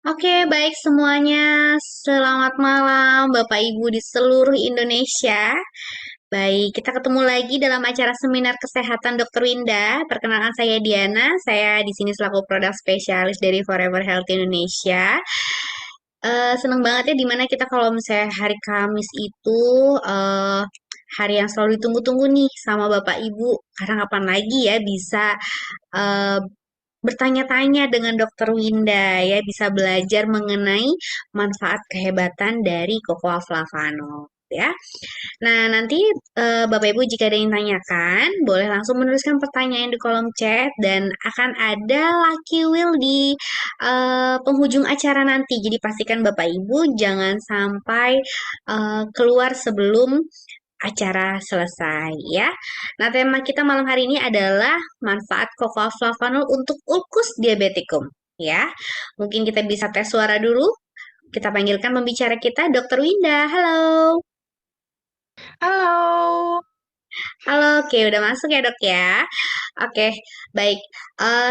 Oke, baik semuanya. Selamat malam, Bapak Ibu di seluruh Indonesia. Baik, kita ketemu lagi dalam acara seminar kesehatan Dr. Winda. Perkenalkan saya Diana. Saya di sini selaku produk spesialis dari Forever Health Indonesia. Seneng banget ya dimana kita kalau misalnya hari Kamis itu hari yang selalu ditunggu-tunggu nih sama Bapak Ibu. Karena kapan lagi ya bisa eh, bertanya-tanya dengan Dokter Winda ya, bisa belajar mengenai manfaat kehebatan dari Cocoa Flavano ya. Nah, nanti Bapak Ibu jika ada yang tanyakan, boleh langsung menuliskan pertanyaan di kolom chat dan akan ada Lucky Wheel di penghujung acara nanti. Jadi pastikan Bapak Ibu jangan sampai keluar sebelum acara selesai ya. Nah, tema kita malam hari ini adalah manfaat cocoa flavanol untuk ulkus diabetikum ya. Mungkin kita bisa tes suara dulu. Kita panggilkan pembicara kita, Dokter Winda. Halo. Halo. Halo, oke, udah masuk ya dok ya. Oke, baik.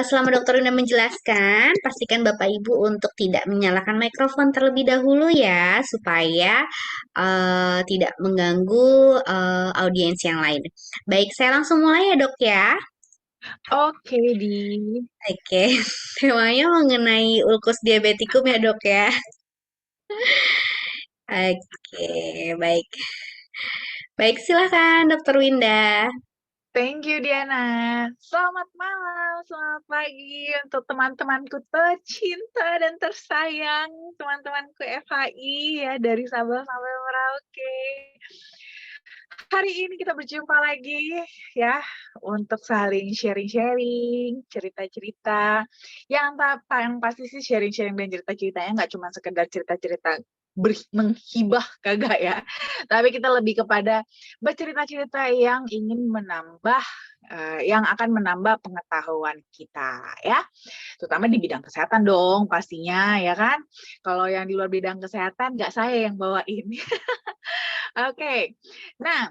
Selama dokter Winda menjelaskan, pastikan Bapak Ibu untuk tidak menyalakan mikrofon terlebih dahulu ya, supaya tidak mengganggu audiens yang lain. Baik, saya langsung mulai ya dok ya. Oke, Di. Oke, temanya mengenai ulkus diabetikum ya dok ya. Oke, baik. Baik, silakan dokter Winda. Thank you, Diana. Selamat malam, selamat pagi untuk teman-temanku tercinta dan tersayang, teman-temanku FHI ya dari Sabang sampai Merauke. Hari ini kita berjumpa lagi ya untuk saling sharing-sharing, cerita-cerita. Yang pasti sih sharing-sharing dan cerita-ceritanya nggak cuma sekedar cerita-cerita menghibah kagak ya. Tapi kita lebih kepada bercerita-cerita yang ingin menambah yang akan menambah pengetahuan kita ya. Terutama di bidang kesehatan dong pastinya ya kan. Kalau yang di luar bidang kesehatan nggak saya yang bawain. Oke. Nah,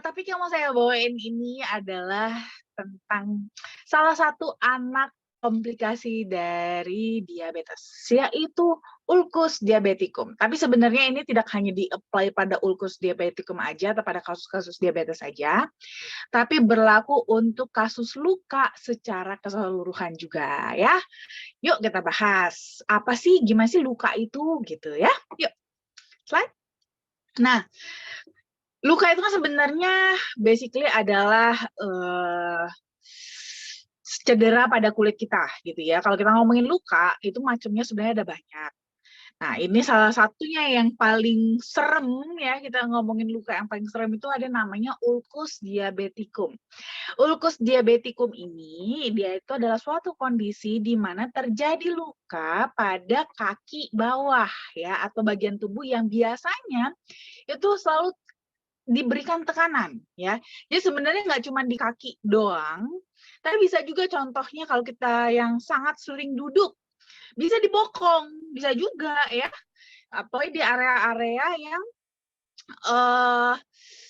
tapi yang mau saya bawain ini adalah tentang salah satu anak komplikasi dari diabetes, yaitu ulkus diabeticum. Tapi sebenarnya ini tidak hanya di-apply pada ulkus diabeticum aja atau pada kasus-kasus diabetes saja, tapi berlaku untuk kasus luka secara keseluruhan juga ya. Yuk kita bahas, apa sih, gimana sih luka itu gitu ya. Yuk, slide. Nah, luka itu kan sebenarnya basically adalah cedera pada kulit kita gitu ya. Kalau kita ngomongin luka, itu macamnya sebenarnya ada banyak. Nah, ini salah satunya yang paling serem ya, kita ngomongin luka yang paling serem itu ada namanya ulkus diabeticum. Ulkus diabeticum ini, dia itu adalah suatu kondisi di mana terjadi luka pada kaki bawah ya, atau bagian tubuh yang biasanya itu selalu diberikan tekanan ya. Jadi sebenarnya nggak cuma di kaki doang, tapi bisa juga contohnya kalau kita yang sangat sering duduk, bisa di bokong, bisa juga ya. Apalagi di area-area yang uh,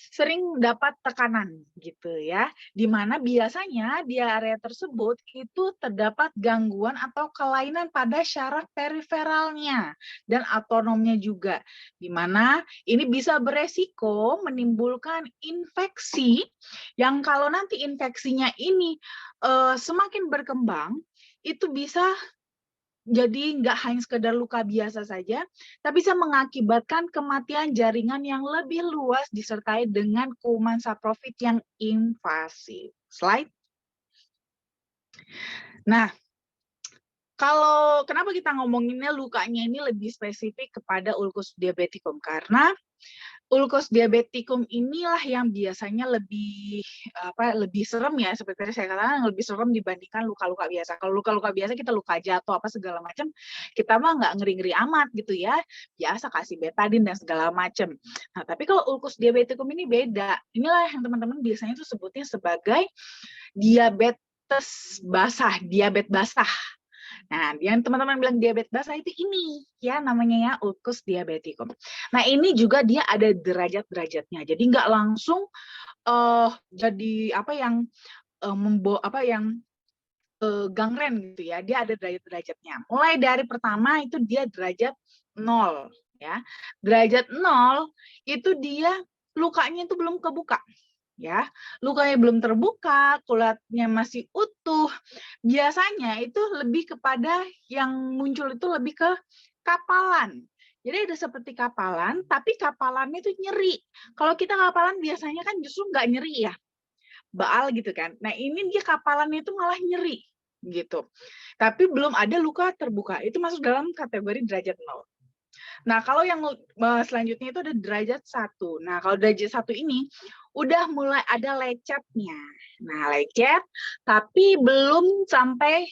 sering dapat tekanan gitu ya, di mana biasanya di area tersebut itu terdapat gangguan atau kelainan pada syaraf periferalnya dan autonomnya juga, di mana ini bisa beresiko menimbulkan infeksi yang kalau nanti infeksinya ini semakin berkembang, itu bisa jadi nggak hanya sekedar luka biasa saja, tapi bisa mengakibatkan kematian jaringan yang lebih luas disertai dengan kuman saprofit yang invasif. Slide. Nah, kalau kenapa kita ngomonginnya lukanya ini lebih spesifik kepada ulkus diabeticum? Karena ulkus diabeticum inilah yang biasanya lebih serem ya, seperti saya katakan lebih serem dibandingkan luka-luka biasa. Kalau luka-luka biasa kita luka jatuh apa segala macam, kita mah nggak ngeri-ngeri amat gitu ya. Biasa kasih betadin dan segala macam. Nah, tapi kalau ulkus diabeticum ini beda. Inilah yang teman-teman biasanya tuh sebutnya sebagai diabetes basah, diabetes basah. Nah, yang teman-teman bilang diabetes basah itu ini ya namanya ya ulkus diabeticum. Nah, ini juga dia ada derajat-derajatnya. Jadi nggak langsung jadi apa yang gangren gitu ya. Dia ada derajat-derajatnya. Mulai dari pertama itu dia derajat 0 ya. Derajat 0 itu dia lukanya itu belum kebuka ya. Lukanya belum terbuka, kulitnya masih utuh. Biasanya itu lebih kepada yang muncul itu lebih ke kapalan. Jadi ada seperti kapalan, tapi kapalannya itu nyeri. Kalau kita kapalan biasanya kan justru nggak nyeri ya, baal gitu kan. Nah ini dia kapalannya itu malah nyeri gitu. Tapi belum ada luka terbuka. Itu masuk dalam kategori derajat 0. Nah, kalau yang selanjutnya itu ada derajat 1. Nah, kalau derajat 1 ini udah mulai ada lecetnya. Nah, lecet tapi belum sampai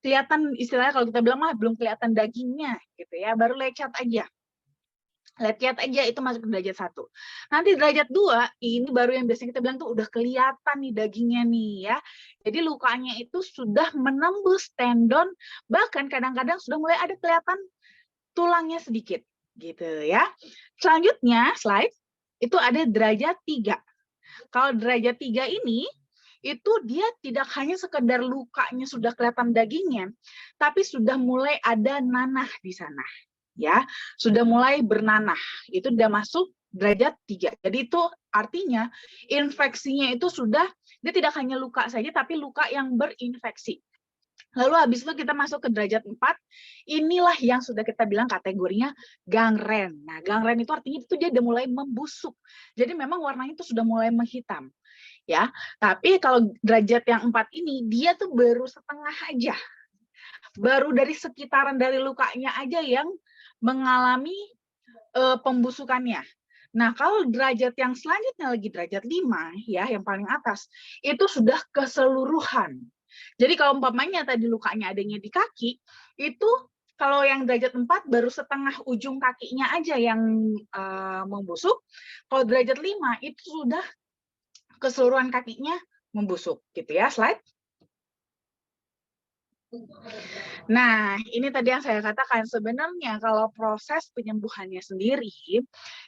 kelihatan, istilahnya kalau kita bilang mah belum kelihatan dagingnya gitu ya, baru lecet aja. Lecet aja itu masuk ke derajat 1. Nanti derajat 2 ini baru yang biasanya kita bilang tuh udah kelihatan nih dagingnya nih ya. Jadi lukanya itu sudah menembus tendon, bahkan kadang-kadang sudah mulai ada kelihatan tulangnya sedikit gitu ya. Selanjutnya slide itu ada derajat 3. Kalau derajat 3 ini itu dia tidak hanya sekedar lukanya sudah kelihatan dagingnya, tapi sudah mulai ada nanah di sana ya. Sudah mulai bernanah. Itu udah masuk derajat 3. Jadi itu artinya infeksinya itu sudah dia tidak hanya luka saja tapi luka yang berinfeksi. Lalu habis itu kita masuk ke derajat 4, inilah yang sudah kita bilang kategorinya gangren. Nah, gangren itu artinya itu dia udah mulai membusuk. Jadi memang warnanya itu sudah mulai menghitam. Ya, tapi kalau derajat yang 4 ini, dia tuh baru setengah aja. Baru dari sekitaran dari lukanya aja yang mengalami pembusukannya. Nah, kalau derajat yang selanjutnya lagi derajat 5, ya, yang paling atas, itu sudah keseluruhan. Jadi kalau umpamanya tadi lukanya adanya di kaki, itu kalau yang derajat 4 baru setengah ujung kakinya aja yang membusuk. Kalau derajat 5 itu sudah keseluruhan kakinya membusuk gitu ya, slide. Nah, ini tadi yang saya katakan, sebenarnya kalau proses penyembuhannya sendiri,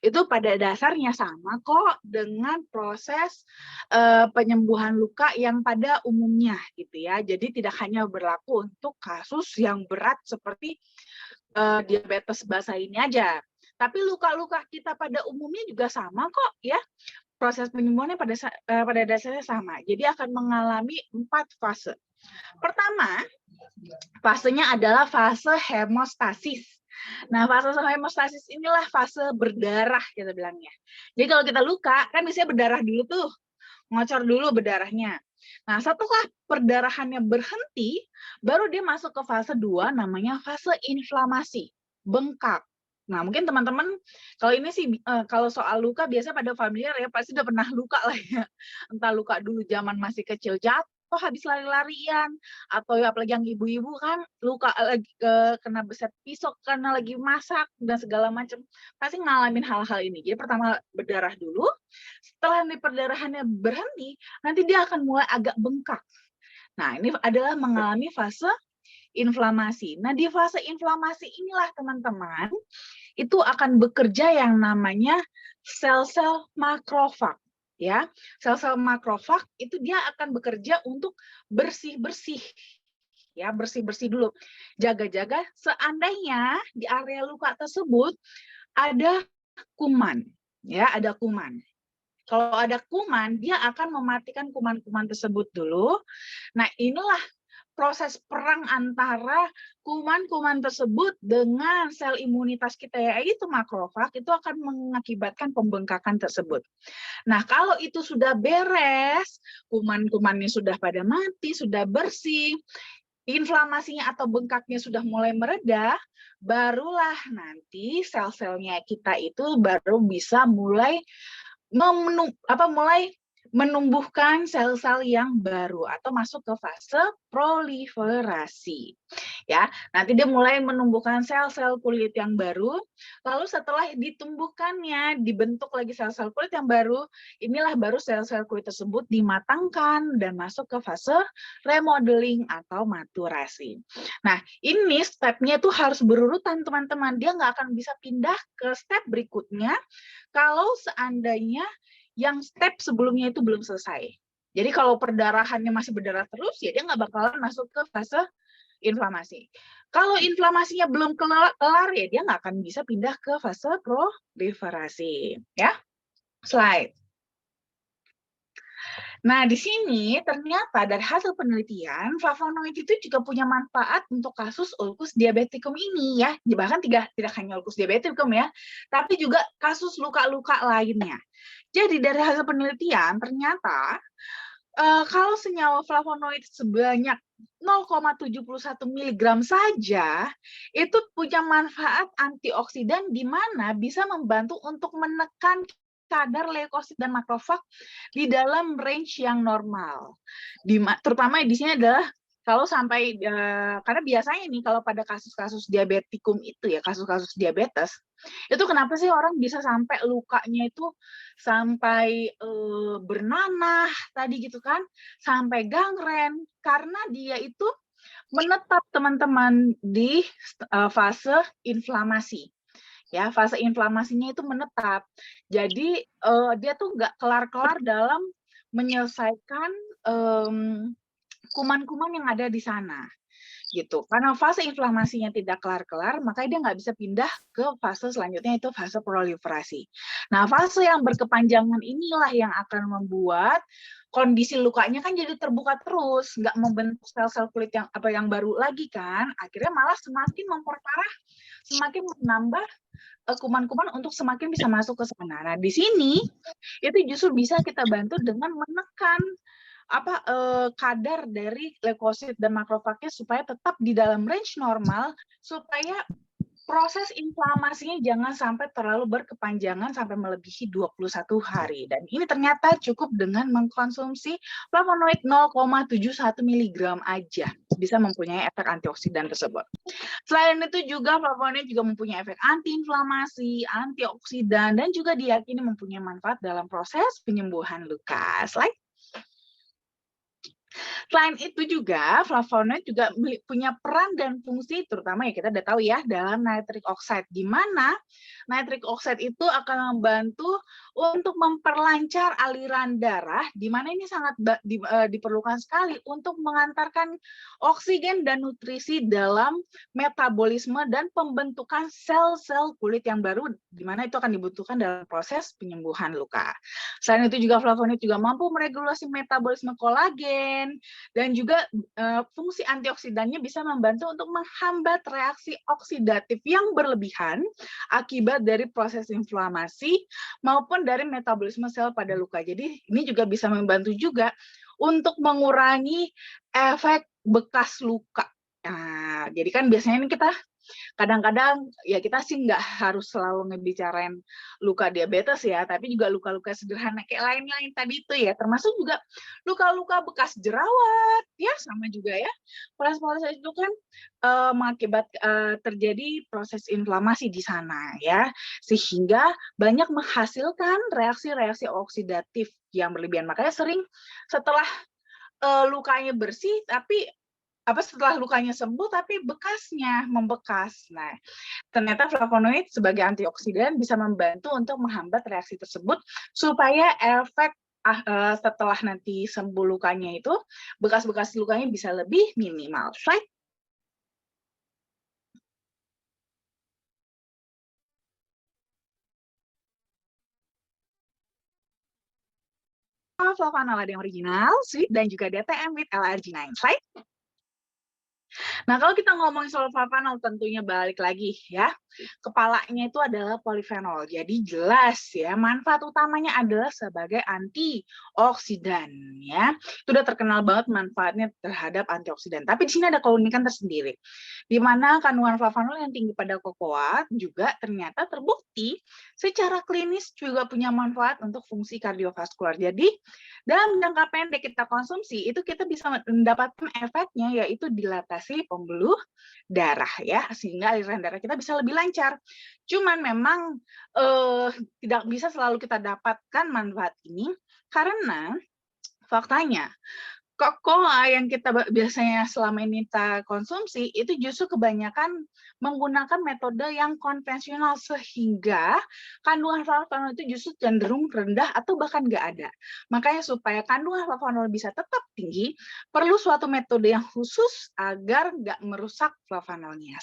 itu pada dasarnya sama kok dengan proses penyembuhan luka yang pada umumnya gitu ya. Jadi tidak hanya berlaku untuk kasus yang berat seperti diabetes basah ini aja. Tapi luka-luka kita pada umumnya juga sama kok ya. Proses penyembuhannya pada dasarnya sama. Jadi akan mengalami 4 fase. Pertama, fasenya adalah fase hemostasis. Nah, fase hemostasis inilah fase berdarah kita bilangnya. Jadi kalau kita luka, kan biasanya berdarah dulu tuh. Ngocor dulu berdarahnya. Nah, setelah perdarahannya berhenti, baru dia masuk ke fase 2 namanya fase inflamasi, bengkak. Nah, mungkin teman-teman kalau ini sih kalau soal luka biasa pada familiar ya, pasti udah pernah luka lah ya. Entah luka dulu zaman masih kecil jatuh habis lari-larian, atau ya apalagi yang ibu-ibu kan luka lagi kena beset pisau karena lagi masak dan segala macam, pasti ngalamin hal-hal ini. Jadi pertama berdarah dulu, setelah nanti perdarahannya berhenti, nanti dia akan mulai agak bengkak. Nah, ini adalah mengalami fase inflamasi. Nah, di fase inflamasi inilah teman-teman, itu akan bekerja yang namanya sel-sel makrofag. Ya, sel-sel makrofag itu dia akan bekerja untuk bersih-bersih. Ya, bersih-bersih dulu. Jaga-jaga seandainya di area luka tersebut ada kuman. Ya, ada kuman. Kalau ada kuman, dia akan mematikan kuman-kuman tersebut dulu. Nah, inilah proses perang antara kuman-kuman tersebut dengan sel imunitas kita, yaitu makrofag, itu akan mengakibatkan pembengkakan tersebut. Nah, kalau itu sudah beres, kuman-kumannya sudah pada mati, sudah bersih, inflamasinya atau bengkaknya sudah mulai mereda, barulah nanti sel-selnya kita itu baru bisa mulai menumbuhkan sel-sel yang baru atau masuk ke fase proliferasi. Ya, nanti dia mulai menumbuhkan sel-sel kulit yang baru. Lalu setelah ditumbuhkannya, dibentuk lagi sel-sel kulit yang baru, inilah baru sel-sel kulit tersebut dimatangkan dan masuk ke fase remodeling atau maturasi. Nah, ini stepnya itu harus berurutan teman-teman. Dia nggak akan bisa pindah ke step berikutnya kalau seandainya yang step sebelumnya itu belum selesai. Jadi kalau perdarahannya masih berdarah terus, ya dia nggak bakalan masuk ke fase inflamasi. Kalau inflamasinya belum kelar, ya dia nggak akan bisa pindah ke fase proliferasi. Ya, slide. Nah, di sini ternyata dari hasil penelitian, flavonoid itu juga punya manfaat untuk kasus ulcus diabeticum ini ya. Bahkan tidak hanya ulcus diabeticum ya, tapi juga kasus luka-luka lainnya. Jadi dari hasil penelitian ternyata kalau senyawa flavonoid sebanyak 0,71 mg saja itu punya manfaat antioksidan di mana bisa membantu untuk menekan kadar leukosit dan makrofag di dalam range yang normal. Terutama di sini adalah kalau sampai karena biasanya nih kalau pada kasus-kasus diabetikum itu ya, kasus-kasus diabetes, itu kenapa sih orang bisa sampai lukanya itu sampai bernanah tadi gitu kan, sampai gangren karena dia itu menetap teman-teman di fase inflamasi. Ya, fase inflamasinya itu menetap. Jadi dia tuh nggak kelar-kelar dalam menyelesaikan kuman-kuman yang ada di sana gitu. Karena fase inflamasinya tidak kelar-kelar, makanya dia nggak bisa pindah ke fase selanjutnya, itu fase proliferasi. Nah, fase yang berkepanjangan inilah yang akan membuat kondisi lukanya kan jadi terbuka terus, nggak membentuk sel-sel kulit yang baru lagi kan, akhirnya malah semakin memperparah, semakin menambah kuman-kuman untuk semakin bisa masuk ke sana. Nah, di sini itu justru bisa kita bantu dengan menekan kadar dari leukosit dan makrofagnya supaya tetap di dalam range normal, supaya proses inflamasinya jangan sampai terlalu berkepanjangan sampai melebihi 21 hari. Dan ini ternyata cukup dengan mengkonsumsi flavonoid 0,71 mg aja bisa mempunyai efek antioksidan tersebut. Selain itu juga flavonoid juga mempunyai efek antiinflamasi, antioksidan, dan juga diyakini mempunyai manfaat dalam proses penyembuhan luka. Slide. Selain itu juga flavonoid juga punya peran dan fungsi, terutama ya kita udah tahu ya, dalam nitric oxide, di mana nitric oxide itu akan membantu untuk memperlancar aliran darah, di mana ini sangat diperlukan sekali untuk mengantarkan oksigen dan nutrisi dalam metabolisme dan pembentukan sel-sel kulit yang baru, di mana itu akan dibutuhkan dalam proses penyembuhan luka. Selain itu juga flavonoid juga mampu meregulasi metabolisme kolagen, dan juga fungsi antioksidannya bisa membantu untuk menghambat reaksi oksidatif yang berlebihan akibat dari proses inflamasi maupun dari metabolisme sel pada luka. Jadi ini juga bisa membantu juga untuk mengurangi efek bekas luka. Nah, jadi kan biasanya ini kita kadang-kadang ya kita sih nggak harus selalu ngebicarain luka diabetes ya, tapi juga luka-luka sederhana kayak lain-lain tadi itu ya, termasuk juga luka-luka bekas jerawat ya, sama juga ya. Proses-proses itu kan mengakibat terjadi proses inflamasi di sana ya, sehingga banyak menghasilkan reaksi-reaksi oksidatif yang berlebihan. Makanya sering setelah lukanya bersih tapi setelah lukanya sembuh tapi bekasnya membekas. Nah, ternyata flavonoid sebagai antioksidan bisa membantu untuk menghambat reaksi tersebut supaya efek setelah nanti sembuh lukanya itu bekas-bekas lukanya bisa lebih minimal. Slide. Flavanolide yang original, sweet, dan juga DTM with L-arginine. Slide. Nah, kalau kita ngomongin soal flavanol, tentunya balik lagi ya, kepalanya itu adalah polifenol. Jadi jelas ya, manfaat utamanya adalah sebagai antioksidan ya. Itu udah terkenal banget manfaatnya terhadap antioksidan. Tapi di sini ada keunikan tersendiri, di mana kandungan flavanol yang tinggi pada kokoa juga ternyata terbukti secara klinis juga punya manfaat untuk fungsi kardiovaskular. Jadi dalam jangka pendek kita konsumsi, itu kita bisa mendapatkan efeknya, yaitu dilatasi pembuluh darah ya, sehingga aliran darah kita bisa lebih lancar. Cuman memang tidak bisa selalu kita dapatkan manfaat ini, karena faktanya Cocoa yang kita biasanya selama ini kita konsumsi itu justru kebanyakan menggunakan metode yang konvensional sehingga kandungan flavanol itu justru cenderung rendah atau bahkan nggak ada. Makanya supaya kandungan flavanol bisa tetap tinggi, perlu suatu metode yang khusus agar nggak merusak flavanolnya.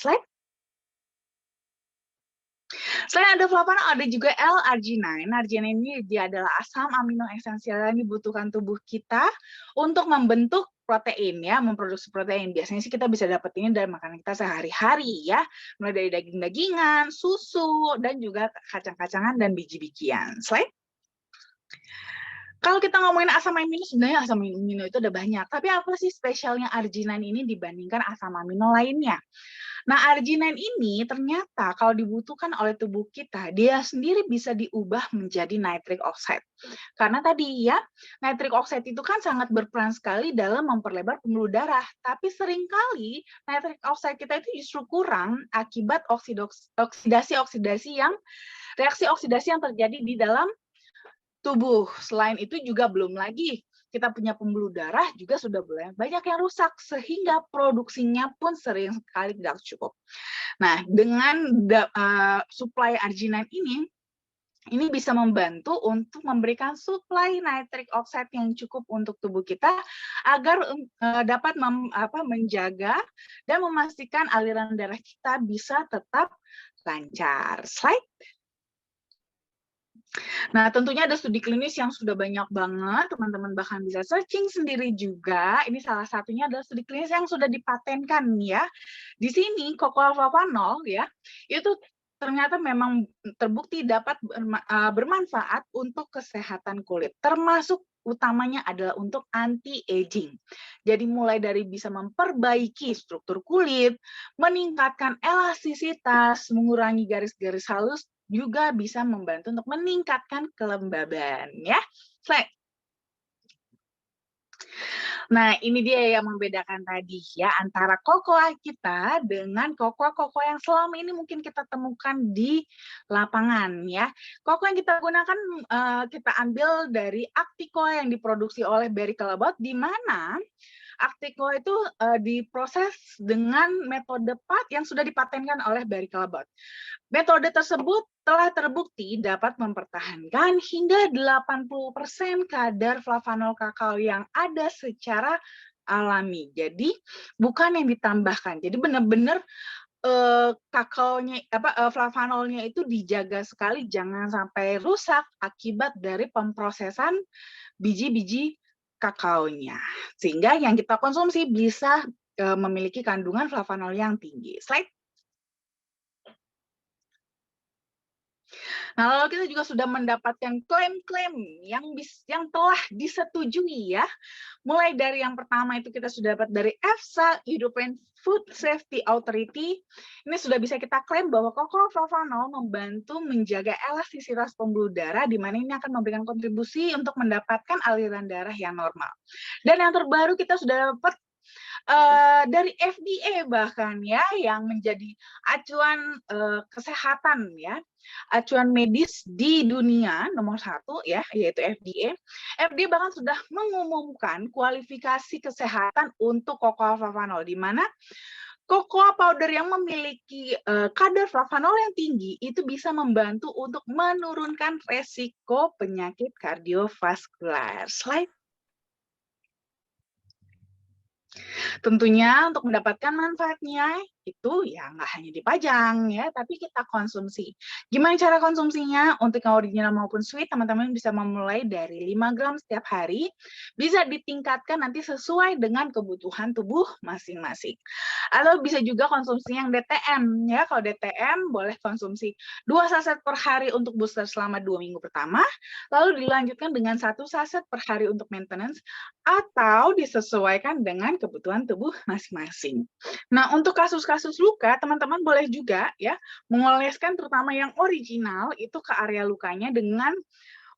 Selain ada flavanol, ada juga L-arginine. Arginine ini dia adalah asam amino esensial yang dibutuhkan tubuh kita untuk membentuk protein ya, memproduksi protein. Biasanya sih kita bisa dapat ini dari makanan kita sehari-hari ya, mulai dari daging-dagingan, susu, dan juga kacang-kacangan dan biji-bijian. Kalau kita ngomongin asam amino, sebenarnya asam amino itu ada banyak. Tapi apa sih spesialnya arginine ini dibandingkan asam amino lainnya? Nah, arginine ini ternyata kalau dibutuhkan oleh tubuh kita, dia sendiri bisa diubah menjadi nitric oxide. Karena tadi ya, nitric oxide itu kan sangat berperan sekali dalam memperlebar pembuluh darah. Tapi seringkali nitric oxide kita itu justru kurang akibat reaksi oksidasi yang terjadi di dalam tubuh. Selain itu juga belum lagi kita punya pembuluh darah juga sudah banyak yang rusak sehingga produksinya pun sering sekali tidak cukup. Nah, dengan suplai arginine ini bisa membantu untuk memberikan suplai nitric oxide yang cukup untuk tubuh kita agar dapat menjaga dan memastikan aliran darah kita bisa tetap lancar. Slide. Nah, tentunya ada studi klinis yang sudah banyak banget, teman-teman bahkan bisa searching sendiri juga. Ini salah satunya adalah studi klinis yang sudah dipatenkan ya. Di sini cocoa flavanol ya, itu ternyata memang terbukti dapat bermanfaat untuk kesehatan kulit, termasuk utamanya adalah untuk anti-aging. Jadi mulai dari bisa memperbaiki struktur kulit, meningkatkan elastisitas, mengurangi garis-garis halus, juga bisa membantu untuk meningkatkan kelembaban ya. Nah, ini dia yang membedakan tadi ya antara cocoa kita dengan cocoa yang selama ini mungkin kita temukan di lapangan ya. Cocoa yang kita gunakan kita ambil dari Acticoa yang diproduksi oleh Barry Callebaut, di mana Acticoa itu diproses dengan metode yang sudah dipatenkan oleh Barry Callebaut. Metode tersebut telah terbukti dapat mempertahankan hingga 80% kadar flavanol kakao yang ada secara alami. Jadi bukan yang ditambahkan. Jadi benar-benar flavanolnya itu dijaga sekali jangan sampai rusak akibat dari pemprosesan biji-biji kakaonya. Sehingga yang kita konsumsi bisa memiliki kandungan flavanol yang tinggi. Slide. Nah, lalu kita juga sudah mendapatkan klaim-klaim yang telah disetujui ya. Mulai dari yang pertama itu kita sudah dapat dari EFSA, European Food Safety Authority. Ini sudah bisa kita klaim bahwa cocoa flavanol membantu menjaga elastisitas pembuluh darah, di mana ini akan memberikan kontribusi untuk mendapatkan aliran darah yang normal. Dan yang terbaru kita sudah dapat dari FDA bahkan ya, yang menjadi acuan kesehatan ya, acuan medis di dunia nomor 1 ya, yaitu FDA. FDA bahkan sudah mengumumkan kualifikasi kesehatan untuk cocoa flavanol, di mana cocoa powder yang memiliki kadar flavanol yang tinggi itu bisa membantu untuk menurunkan resiko penyakit kardiovaskular. Slide. Tentunya untuk mendapatkan manfaatnya itu ya nggak hanya dipajang ya, tapi kita konsumsi. Gimana cara konsumsinya? Untuk yang original maupun sweet, teman-teman bisa memulai dari 5 gram setiap hari, bisa ditingkatkan nanti sesuai dengan kebutuhan tubuh masing-masing. Atau bisa juga konsumsi yang DTM ya. Kalau DTM boleh konsumsi 2 saset per hari untuk booster selama 2 minggu pertama, lalu dilanjutkan dengan 1 saset per hari untuk maintenance, atau disesuaikan dengan kebutuhan tubuh masing-masing. Nah, untuk kasus-kasus luka, teman-teman boleh juga ya mengoleskan terutama yang original itu ke area lukanya dengan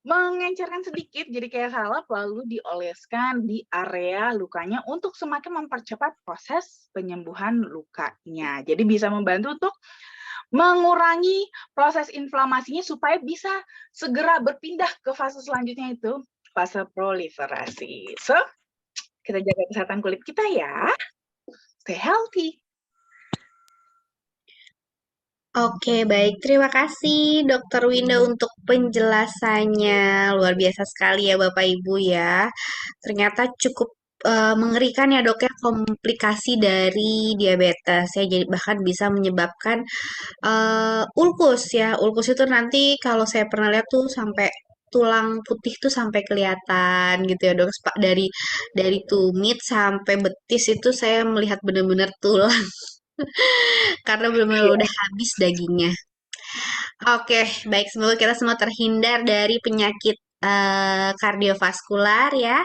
mengencerkan sedikit jadi kayak salep, lalu dioleskan di area lukanya untuk semakin mempercepat proses penyembuhan lukanya. Jadi bisa membantu untuk mengurangi proses inflamasinya supaya bisa segera berpindah ke fase selanjutnya, itu fase proliferasi. So, Kita jaga kesehatan kulit kita ya. Stay healthy. Oke, baik. Terima kasih Dokter Winda untuk penjelasannya. Luar biasa sekali ya Bapak Ibu ya. Ternyata cukup mengerikan ya dok ya komplikasi dari diabetes ya. Jadi bahkan bisa menyebabkan ulkus ya. Ulkus itu nanti kalau saya pernah lihat tuh sampai tulang putih tuh sampai kelihatan gitu ya dok. Dari tumit sampai betis itu saya melihat benar-benar tulang karena benar-benar Iya. udah habis dagingnya. Oke, baik. Semoga kita semua terhindar dari penyakit kardiovaskular ya,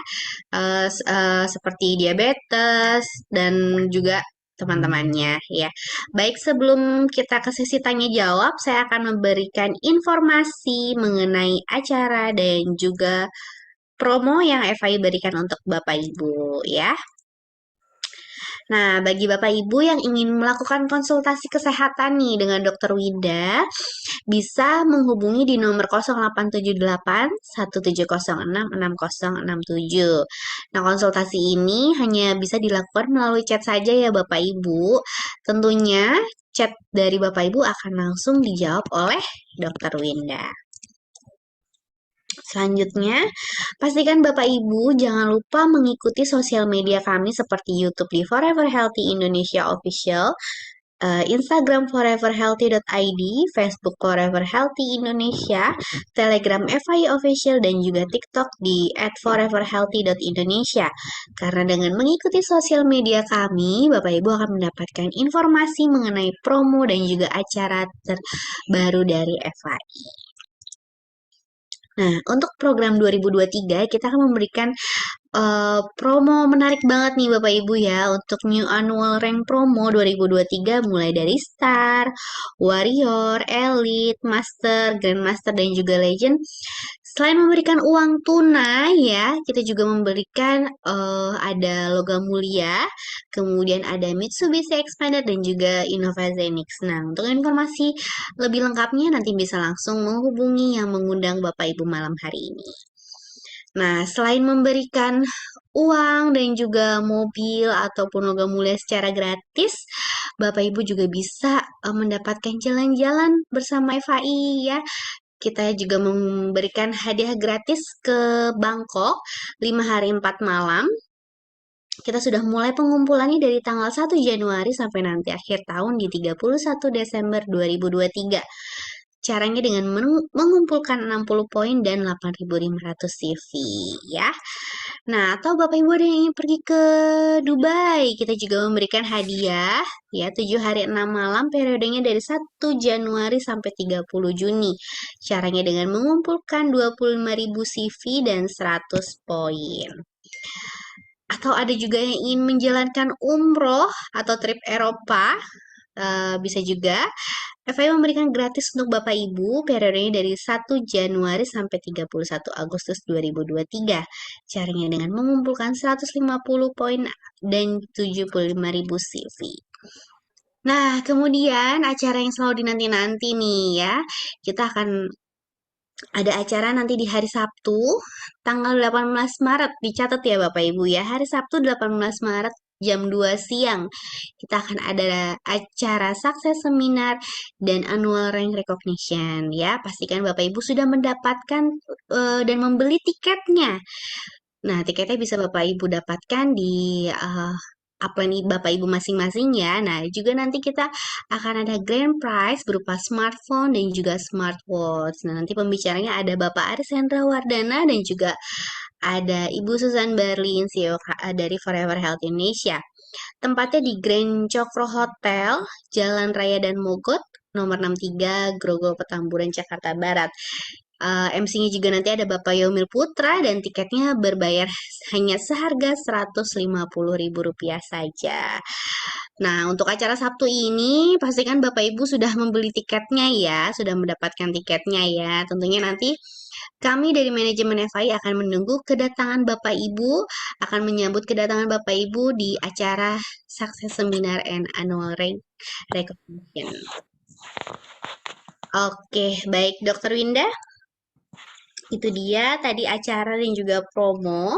seperti diabetes dan juga teman-temannya ya. Baik, sebelum kita ke sesi tanya jawab, saya akan memberikan informasi mengenai acara dan juga promo yang FAI berikan untuk Bapak Ibu ya. Nah, bagi Bapak Ibu yang ingin melakukan konsultasi kesehatan nih dengan Dokter Wida, bisa menghubungi di nomor 0878 1706 6067. Nah, konsultasi ini hanya bisa dilakukan melalui chat saja ya Bapak Ibu. Tentunya chat dari Bapak Ibu akan langsung dijawab oleh Dokter Winda. Selanjutnya, pastikan Bapak Ibu jangan lupa mengikuti sosial media kami seperti YouTube di Forever Healthy Indonesia Official, Instagram foreverhealthy.id, Facebook Forever Healthy Indonesia, Telegram FI Official, dan juga TikTok di @foreverhealthy.indonesia. Karena dengan mengikuti sosial media kami, Bapak Ibu akan mendapatkan informasi mengenai promo dan juga acara terbaru dari FI. Nah, untuk program 2023 kita akan memberikan promo menarik banget nih Bapak Ibu ya untuk New Annual Rank Promo 2023 mulai dari Star, Warrior, Elite, Master, Grandmaster dan juga Legend. Selain memberikan uang tunai ya, kita juga memberikan ada logam mulia, kemudian ada Mitsubishi Xpander dan juga Innova Zenix. Nah, untuk informasi lebih lengkapnya nanti bisa langsung menghubungi yang mengundang Bapak Ibu malam hari ini. Nah, selain memberikan uang dan juga mobil ataupun logam mulia secara gratis, Bapak Ibu juga bisa mendapatkan jalan-jalan bersama FAI ya. Kita juga memberikan hadiah gratis ke Bangkok 5 hari 4 malam. Kita sudah mulai pengumpulannya dari tanggal 1 Januari sampai nanti akhir tahun di 31 Desember 2023. Caranya dengan mengumpulkan 60 poin dan 8.500 CV ya. Nah, atau Bapak Ibu ada yang ingin pergi ke Dubai, kita juga memberikan hadiah ya 7 hari 6 malam periodenya dari 1 Januari sampai 30 Juni. Caranya dengan mengumpulkan 25.000 CV dan 100 poin. Atau ada juga yang ingin menjalankan umroh atau trip Eropa, bisa juga. FAI memberikan gratis untuk Bapak Ibu periodenya dari 1 Januari sampai 31 Agustus 2023. Caranya dengan mengumpulkan 150 poin dan 75.000 CV. Nah, kemudian acara yang selalu dinanti-nanti nih ya. Kita akan ada acara nanti di hari Sabtu, tanggal 18 Maret. Dicatat ya Bapak Ibu ya, hari Sabtu 18 Maret jam 2 siang. Kita akan ada acara sukses seminar dan annual rank recognition ya. Pastikan Bapak Ibu sudah mendapatkan dan membeli tiketnya. Nah, tiketnya bisa Bapak Ibu dapatkan di upline Bapak Ibu masing-masing ya. Nah, juga nanti kita akan ada grand prize berupa smartphone dan juga smartwatch. Nah, nanti pembicaranya ada Bapak Aris Hendra Wardana dan juga ada Ibu Susan Berlin, CEO dari Forever Health Indonesia. Tempatnya di Grand Cokro Hotel, Jalan Raya dan Mogot, nomor 63, Grogol Petamburan, Jakarta Barat. MC-nya juga nanti ada Bapak Yomil Putra dan tiketnya berbayar hanya seharga Rp150.000 saja. Nah, untuk acara Sabtu ini pastikan Bapak Ibu sudah membeli tiketnya ya, sudah mendapatkan tiketnya ya. Tentunya nanti kami dari manajemen FI akan menunggu kedatangan Bapak Ibu, akan menyambut kedatangan Bapak Ibu di acara Success Seminar and Annual Rank Recognition. Oke, baik Dokter Winda. Itu dia tadi acara dan juga promo.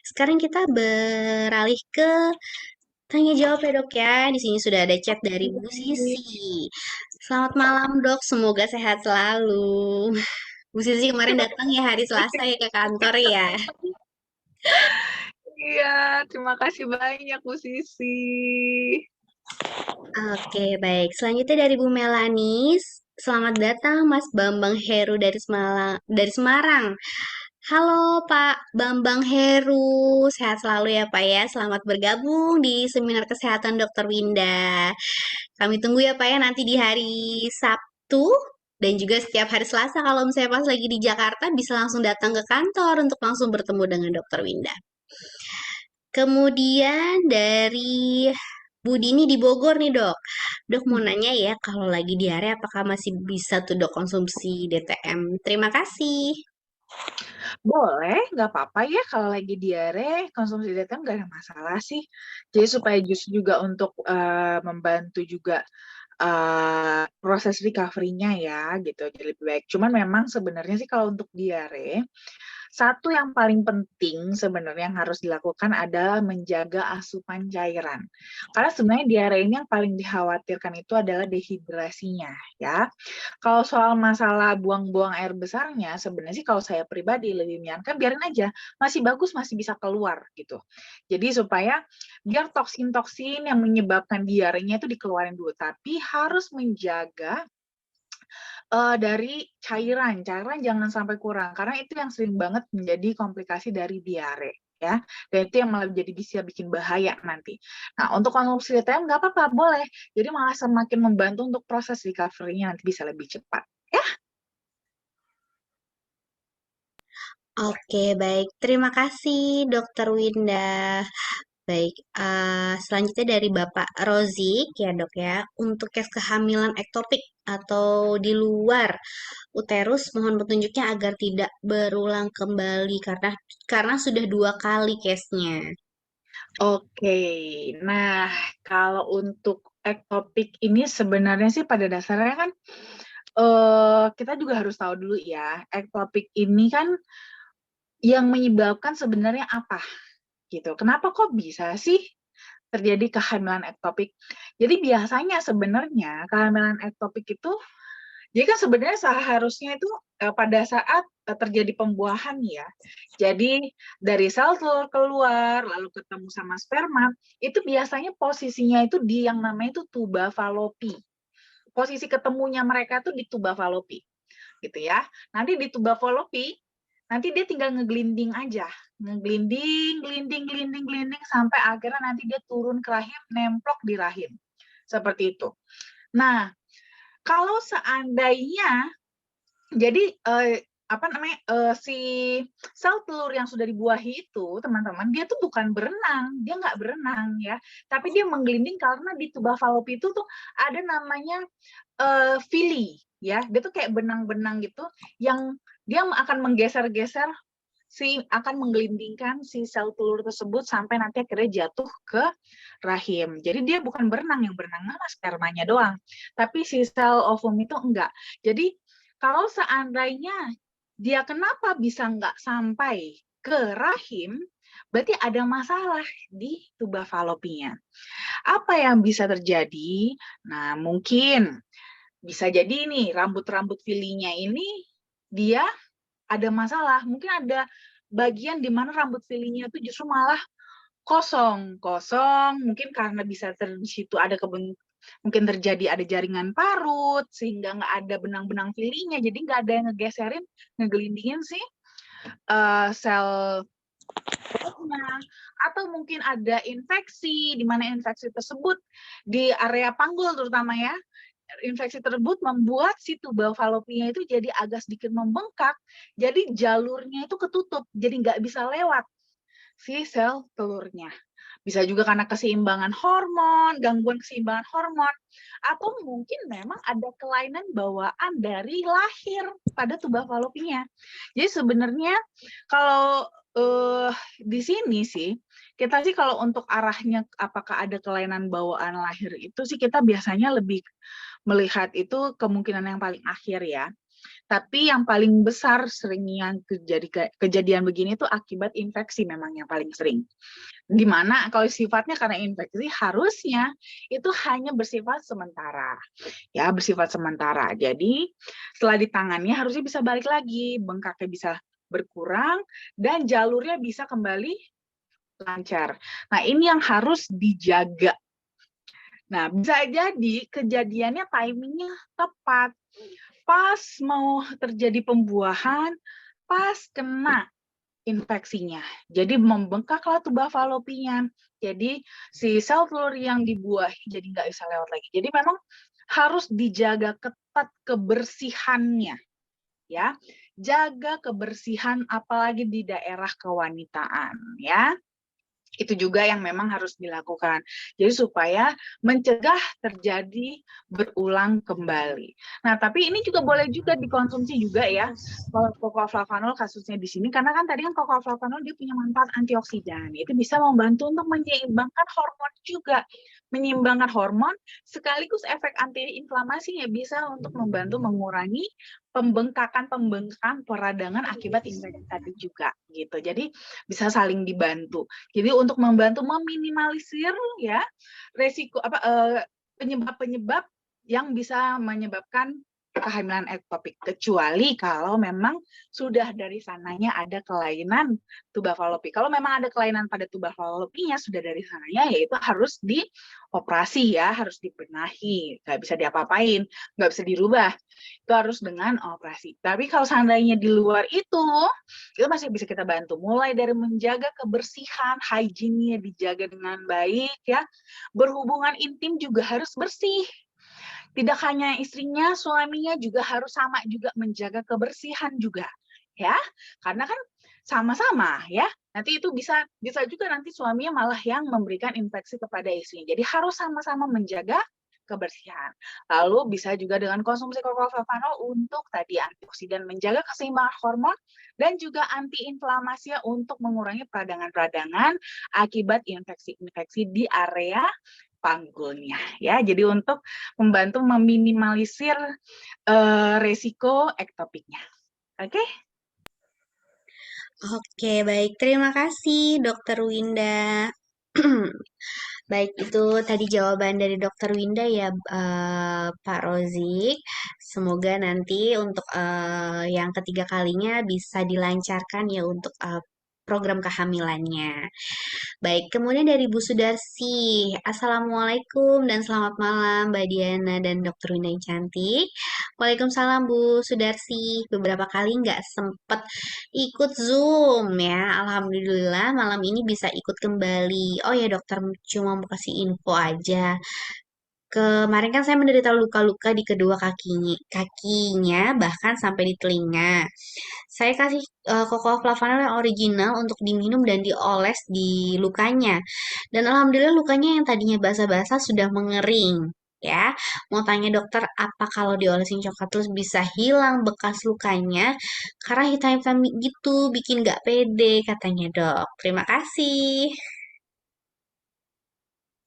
Sekarang kita beralih ke tanya jawab ya dok ya. Di sini sudah ada chat dari Bu Oke. Sisi. Selamat malam dok, semoga sehat selalu. Bu Sisi kemarin datang ya hari Selasa ya ke kantor ya. Iya, terima kasih banyak Bu Sisi. Oke, baik. Selanjutnya dari Bu Melanis. Selamat datang Mas Bambang Heru dari Semarang. Halo Pak Bambang Heru, sehat selalu ya Pak ya. Selamat bergabung di seminar kesehatan Dr. Winda. Kami tunggu ya Pak ya nanti di hari Sabtu dan juga setiap hari Selasa kalau misalnya pas lagi di Jakarta bisa langsung datang ke kantor untuk langsung bertemu dengan Dr. Winda. Kemudian dari Bu Dini di Bogor nih dok. Dok mau nanya ya kalau lagi diare apakah masih bisa tuh dok konsumsi DTM? Terima kasih. Boleh, nggak apa-apa ya kalau lagi diare, konsumsi DTM nggak ada masalah sih. Jadi supaya jus juga untuk membantu juga proses recovery-nya ya gitu, jadi lebih baik. Cuman memang sebenarnya sih kalau untuk diare, satu yang paling penting sebenarnya yang harus dilakukan adalah menjaga asupan cairan. Karena sebenarnya diare ini yang paling dikhawatirkan itu adalah dehidrasinya ya. Kalau soal masalah buang-buang air besarnya, sebenarnya sih kalau saya pribadi lebih menyarankan biarin aja, masih bagus, masih bisa keluar gitu. Jadi supaya biar toksin-toksin yang menyebabkan diarenya itu dikeluarin dulu, tapi harus menjaga dari cairan. Cairan jangan sampai kurang, karena itu yang sering banget menjadi komplikasi dari diare ya, dan itu yang malah jadi bisa bikin bahaya nanti. Nah, untuk konsumsi DTM nggak apa-apa, boleh. Jadi malah semakin membantu untuk proses recovery-nya nanti bisa lebih cepat. Ya, Oke, baik. Terima kasih, Dokter Winda. Baik, selanjutnya dari Bapak Rozik ya dok ya. Untuk case kehamilan ektopik atau di luar uterus, mohon petunjuknya agar tidak berulang kembali karena sudah 2 kali case-nya. oke. Nah, kalau untuk ektopik ini sebenarnya sih pada dasarnya kan kita juga harus tahu dulu ya, ektopik ini kan yang menyebabkan sebenarnya apa gitu. Kenapa kok bisa sih terjadi kehamilan ektopik? Jadi biasanya sebenarnya kehamilan ektopik itu, jadi kan sebenarnya seharusnya itu pada saat terjadi pembuahan ya. Jadi dari sel telur keluar, lalu ketemu sama sperma, itu biasanya posisinya itu di yang namanya itu tuba falopi. Posisi ketemunya mereka tuh di tuba falopi, gitu ya. Nanti di tuba falopi, nanti dia tinggal ngeglinding aja, ngeglinding, glinding, glinding, glinding sampai akhirnya nanti dia turun ke rahim, nemplok di rahim, seperti itu. Nah, kalau seandainya jadi si sel telur yang sudah dibuahi itu teman-teman dia tuh bukan berenang, dia nggak berenang ya, tapi dia menggelinding karena di tuba falopi itu tuh ada namanya villi ya, dia tuh kayak benang-benang gitu yang dia akan menggeser-geser akan menggelindingkan si sel telur tersebut sampai nanti akhirnya jatuh ke rahim. Jadi dia bukan berenang, yang berenang mana spermanya doang. Tapi si sel ovum itu enggak. Jadi kalau seandainya dia kenapa bisa enggak sampai ke rahim, berarti ada masalah di tuba falopinya. Apa yang bisa terjadi? Nah, mungkin bisa jadi nih rambut-rambut filinya ini dia ada masalah. Mungkin ada bagian di mana rambut filinya itu justru malah kosong. Kosong mungkin karena bisa di situ ada mungkin terjadi ada jaringan parut sehingga nggak ada benang-benang filinya. Jadi nggak ada yang ngegeserin, ngegelindingin sih sel perutnya, atau mungkin ada infeksi di mana infeksi tersebut di area panggul terutama ya, infeksi tersebut membuat si tuba falopinya itu jadi agak sedikit membengkak, jadi jalurnya itu ketutup, jadi nggak bisa lewat si sel telurnya. Bisa juga karena keseimbangan hormon, gangguan keseimbangan hormon, atau mungkin memang ada kelainan bawaan dari lahir pada tuba falopinya. Jadi sebenarnya kalau di sini sih, kita sih kalau untuk arahnya apakah ada kelainan bawaan lahir itu sih kita biasanya lebih melihat itu kemungkinan yang paling akhir ya. Tapi yang paling besar seringnya kejadian begini tuh akibat infeksi memang yang paling sering. Dimana kalau sifatnya karena infeksi harusnya itu hanya bersifat sementara, ya bersifat sementara. Jadi setelah ditangani harusnya bisa balik lagi, bengkaknya bisa berkurang dan jalurnya bisa kembali lancar. Nah ini yang harus dijaga. Nah bisa jadi kejadiannya timingnya tepat, pas mau terjadi pembuahan, pas kena infeksinya. Jadi membengkaklah tuba falopinya. Jadi si sel telur yang dibuahi jadi nggak bisa lewat lagi. Jadi memang harus dijaga ketat kebersihannya, ya. Jaga kebersihan apalagi di daerah kewanitaan, ya. Itu juga yang memang harus dilakukan. Jadi supaya mencegah terjadi berulang kembali. Nah, tapi ini juga boleh juga dikonsumsi juga ya. Kalau kokoaflavanol kasusnya di sini, karena kan tadi kan kokoaflavanol dia punya manfaat antioksidan. Itu bisa membantu untuk menyeimbangkan hormon juga. Menyeimbangkan hormon sekaligus efek antiinflamasinya bisa untuk membantu mengurangi pembengkakan peradangan akibat infeksi tadi juga gitu. Jadi bisa saling dibantu. Jadi untuk membantu meminimalisir ya resiko penyebab-penyebab yang bisa menyebabkan kehamilan ektopik, kecuali kalau memang sudah dari sananya ada kelainan tuba falopi. Kalau memang ada kelainan pada tuba falopinya sudah dari sananya, yaitu harus dioperasi ya, harus dibenahi, nggak bisa diapa-apain, nggak bisa dirubah, itu harus dengan operasi. Tapi kalau seandainya di luar itu masih bisa kita bantu, mulai dari menjaga kebersihan, hygiene-nya dijaga dengan baik ya, berhubungan intim juga harus bersih. Tidak hanya istrinya, suaminya juga harus sama juga menjaga kebersihan juga, ya. Karena kan sama-sama ya. Nanti itu bisa juga nanti suaminya malah yang memberikan infeksi kepada istrinya. Jadi harus sama-sama menjaga kebersihan. Lalu bisa juga dengan konsumsi kokoaflavanol untuk tadi antioksidan, menjaga keseimbangan hormon dan juga antiinflamasi untuk mengurangi peradangan-peradangan akibat infeksi-infeksi di area panggulnya ya. Jadi untuk membantu meminimalisir resiko ektopiknya. Oke? Oke, baik. Terima kasih, Dokter Winda. Baik, itu tadi jawaban dari Dokter Winda ya, Pak Rozik. Semoga nanti untuk yang ketiga kalinya bisa dilancarkan ya untuk program kehamilannya. Baik, kemudian dari Bu Sudarsi. Assalamualaikum dan selamat malam Mbak Diana dan Dokter Winda yang cantik. Waalaikumsalam Bu Sudarsi. Beberapa kali nggak sempet ikut Zoom ya. Alhamdulillah malam ini bisa ikut kembali. Oh ya dokter, cuma mau kasih info aja. Kemarin kan saya menderita luka-luka di kedua kakinya, bahkan sampai di telinga. Saya kasih Cocoa Flavanol yang original untuk diminum dan dioles di lukanya. Dan alhamdulillah lukanya yang tadinya basah-basah sudah mengering. Ya, mau tanya dokter, apa kalau diolesin coklat terus bisa hilang bekas lukanya? Karena hitam-hitam gitu, bikin nggak pede katanya dok. Terima kasih.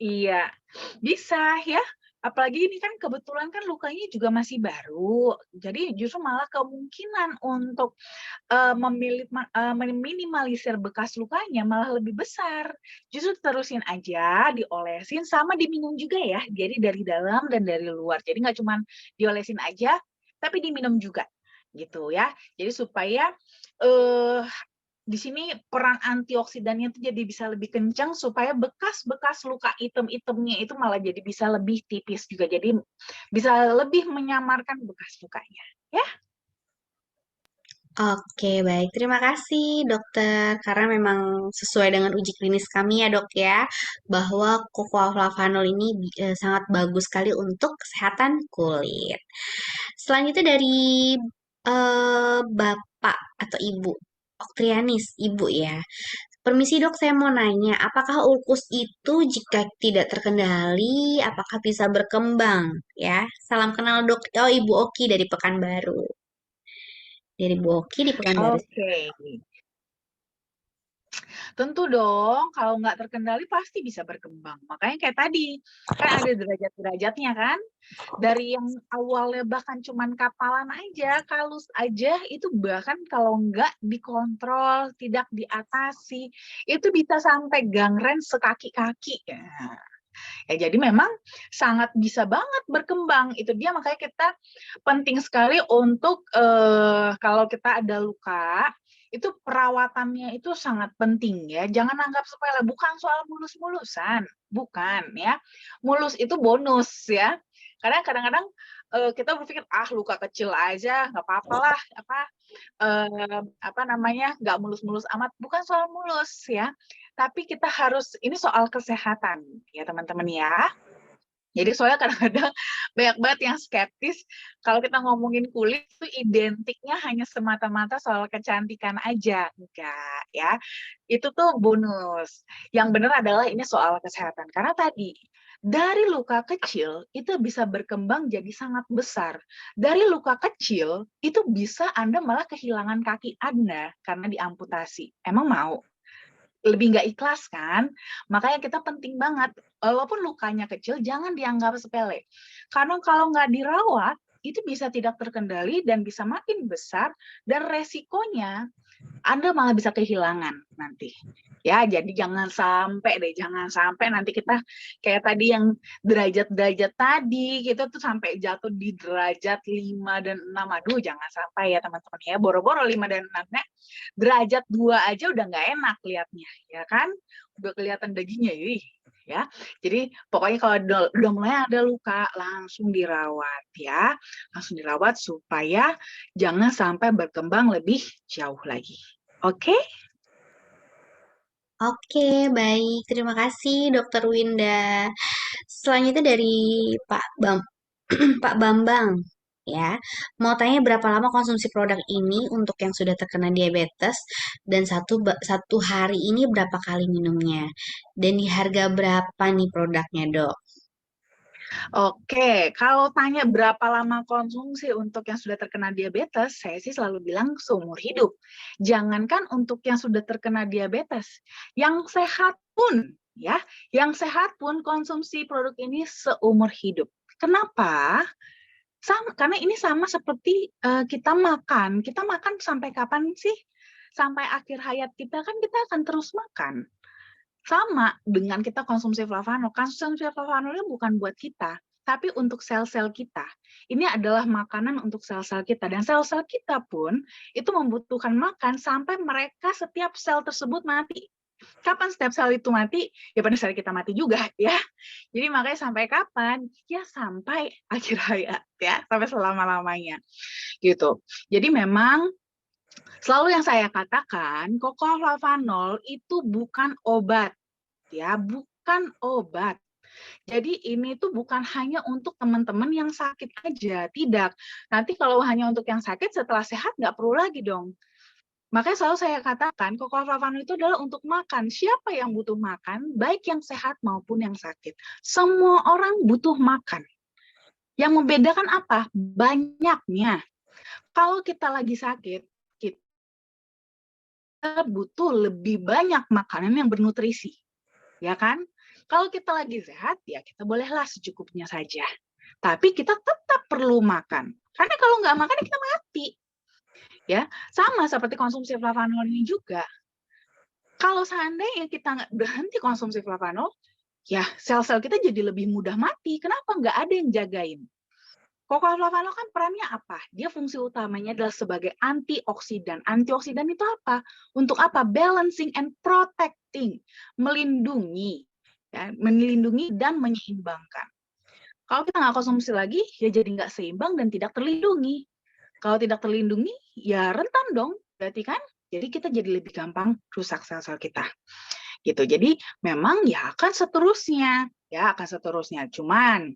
Iya, bisa ya. Apalagi ini kan kebetulan kan lukanya juga masih baru. Jadi justru malah kemungkinan untuk meminimalisir bekas lukanya malah lebih besar. Justru terusin aja, diolesin sama diminum juga ya. Jadi dari dalam dan dari luar. Jadi nggak cuma diolesin aja, tapi diminum juga gitu ya. Jadi supaya eh, di sini peran antioksidannya itu jadi bisa lebih kencang supaya bekas-bekas luka item-itemnya itu malah jadi bisa lebih tipis juga. Jadi bisa lebih menyamarkan bekas lukanya. Ya. Oke, baik. Terima kasih, dokter. Karena memang sesuai dengan uji klinis kami ya, dok ya, bahwa cocoa flavanol ini sangat bagus sekali untuk kesehatan kulit. Selanjutnya dari Bapak atau Ibu, Oktrianis, Ibu ya. Permisi dok, saya mau nanya, apakah ulkus itu jika tidak terkendali, apakah bisa berkembang? Ya, salam kenal dok. Oh, Ibu Oki dari Pekanbaru. Dari Bu Oki di Pekanbaru. Oke. Tentu dong, kalau nggak terkendali pasti bisa berkembang. Makanya kayak tadi, kan ada derajat-derajatnya kan? Dari yang awalnya bahkan cuman kapalan aja, kalus aja, itu bahkan kalau nggak dikontrol, tidak diatasi, itu bisa sampai gangren sekaki-kaki. Ya, jadi memang sangat bisa banget berkembang. Itu dia makanya kita penting sekali untuk kalau kita ada luka, itu perawatannya itu sangat penting ya. Jangan anggap sepele, bukan soal mulus-mulusan, bukan ya. Mulus itu bonus ya. Karena kadang-kadang kita berpikir luka kecil aja nggak apa-apa lah, apa namanya, nggak mulus-mulus amat. Bukan soal mulus ya, tapi kita harus, ini soal kesehatan ya teman-teman ya. Jadi soalnya kadang-kadang banyak banget yang skeptis kalau kita ngomongin kulit itu identiknya hanya semata-mata soal kecantikan aja. Enggak ya. Itu tuh bonus. Yang benar adalah ini soal kesehatan. Karena tadi dari luka kecil itu bisa berkembang jadi sangat besar. Dari luka kecil itu bisa Anda malah kehilangan kaki Anda karena diamputasi. Emang mau? Lebih nggak ikhlas kan? Makanya kita penting banget, walaupun lukanya kecil, jangan dianggap sepele. Karena kalau nggak dirawat, itu bisa tidak terkendali dan bisa makin besar, dan resikonya Anda malah bisa kehilangan nanti. Ya, jadi jangan sampai nanti kita kayak tadi yang derajat-derajat tadi, kita tuh sampai jatuh di derajat 5 dan 6. Aduh, jangan sampai ya teman-teman ya. Boro-boro 5 dan 6-nya, derajat 2 aja udah nggak enak lihatnya, ya kan? Udah kelihatan dagingnya, ya. Jadi pokoknya kalau udah mulai ada luka, langsung dirawat ya. Langsung dirawat supaya jangan sampai berkembang lebih jauh lagi. Oke? Oke, baik. Terima kasih, Dokter Winda. Selanjutnya dari Pak Pak Bambang. Ya, mau tanya berapa lama konsumsi produk ini untuk yang sudah terkena diabetes dan satu hari ini berapa kali minumnya? Dan di harga berapa nih produknya, Dok? Oke, kalau tanya berapa lama konsumsi untuk yang sudah terkena diabetes, saya sih selalu bilang seumur hidup. Jangankan untuk yang sudah terkena diabetes, yang sehat pun, ya, yang sehat pun konsumsi produk ini seumur hidup. Kenapa? Karena ini sama seperti kita makan. Kita makan sampai kapan sih? Sampai akhir hayat kita kan kita akan terus makan. Sama dengan kita konsumsi flavanol. Konsumsi flavanol ini bukan buat kita, tapi untuk sel-sel kita. Ini adalah makanan untuk sel-sel kita. Dan sel-sel kita pun itu membutuhkan makan sampai mereka setiap sel tersebut mati. Kapan setiap sel itu mati? Ya pada saat kita mati juga ya. Jadi makanya sampai kapan? Ya sampai akhir hayat ya, sampai selama-lamanya gitu. Jadi memang selalu yang saya katakan, flavanol itu bukan obat ya, bukan obat. Jadi ini tuh bukan hanya untuk teman-teman yang sakit aja, tidak. Nanti kalau hanya untuk yang sakit setelah sehat nggak perlu lagi dong. Makanya selalu saya katakan, flavanol itu adalah untuk makan. Siapa yang butuh makan, baik yang sehat maupun yang sakit. Semua orang butuh makan. Yang membedakan apa? Banyaknya. Kalau kita lagi sakit, kita butuh lebih banyak makanan yang bernutrisi. Ya kan? Kalau kita lagi sehat, ya kita bolehlah secukupnya saja. Tapi kita tetap perlu makan. Karena kalau nggak makan, kita mati. Ya, sama seperti konsumsi flavanol ini juga. Kalau seandainya kita nggak berhenti konsumsi flavanol, ya sel-sel kita jadi lebih mudah mati. Kenapa nggak ada yang jagain? Flavanol kan perannya apa? Dia fungsi utamanya adalah sebagai antioksidan. Antioksidan itu apa? Untuk apa? Balancing and protecting, melindungi, ya, melindungi dan menyeimbangkan. Kalau kita nggak konsumsi lagi, ya jadi nggak seimbang dan tidak terlindungi. Kalau tidak terlindungi, ya rentan dong, berarti kan? Jadi kita jadi lebih gampang rusak sel-sel kita. Gitu. Jadi memang ya akan seterusnya, Cuman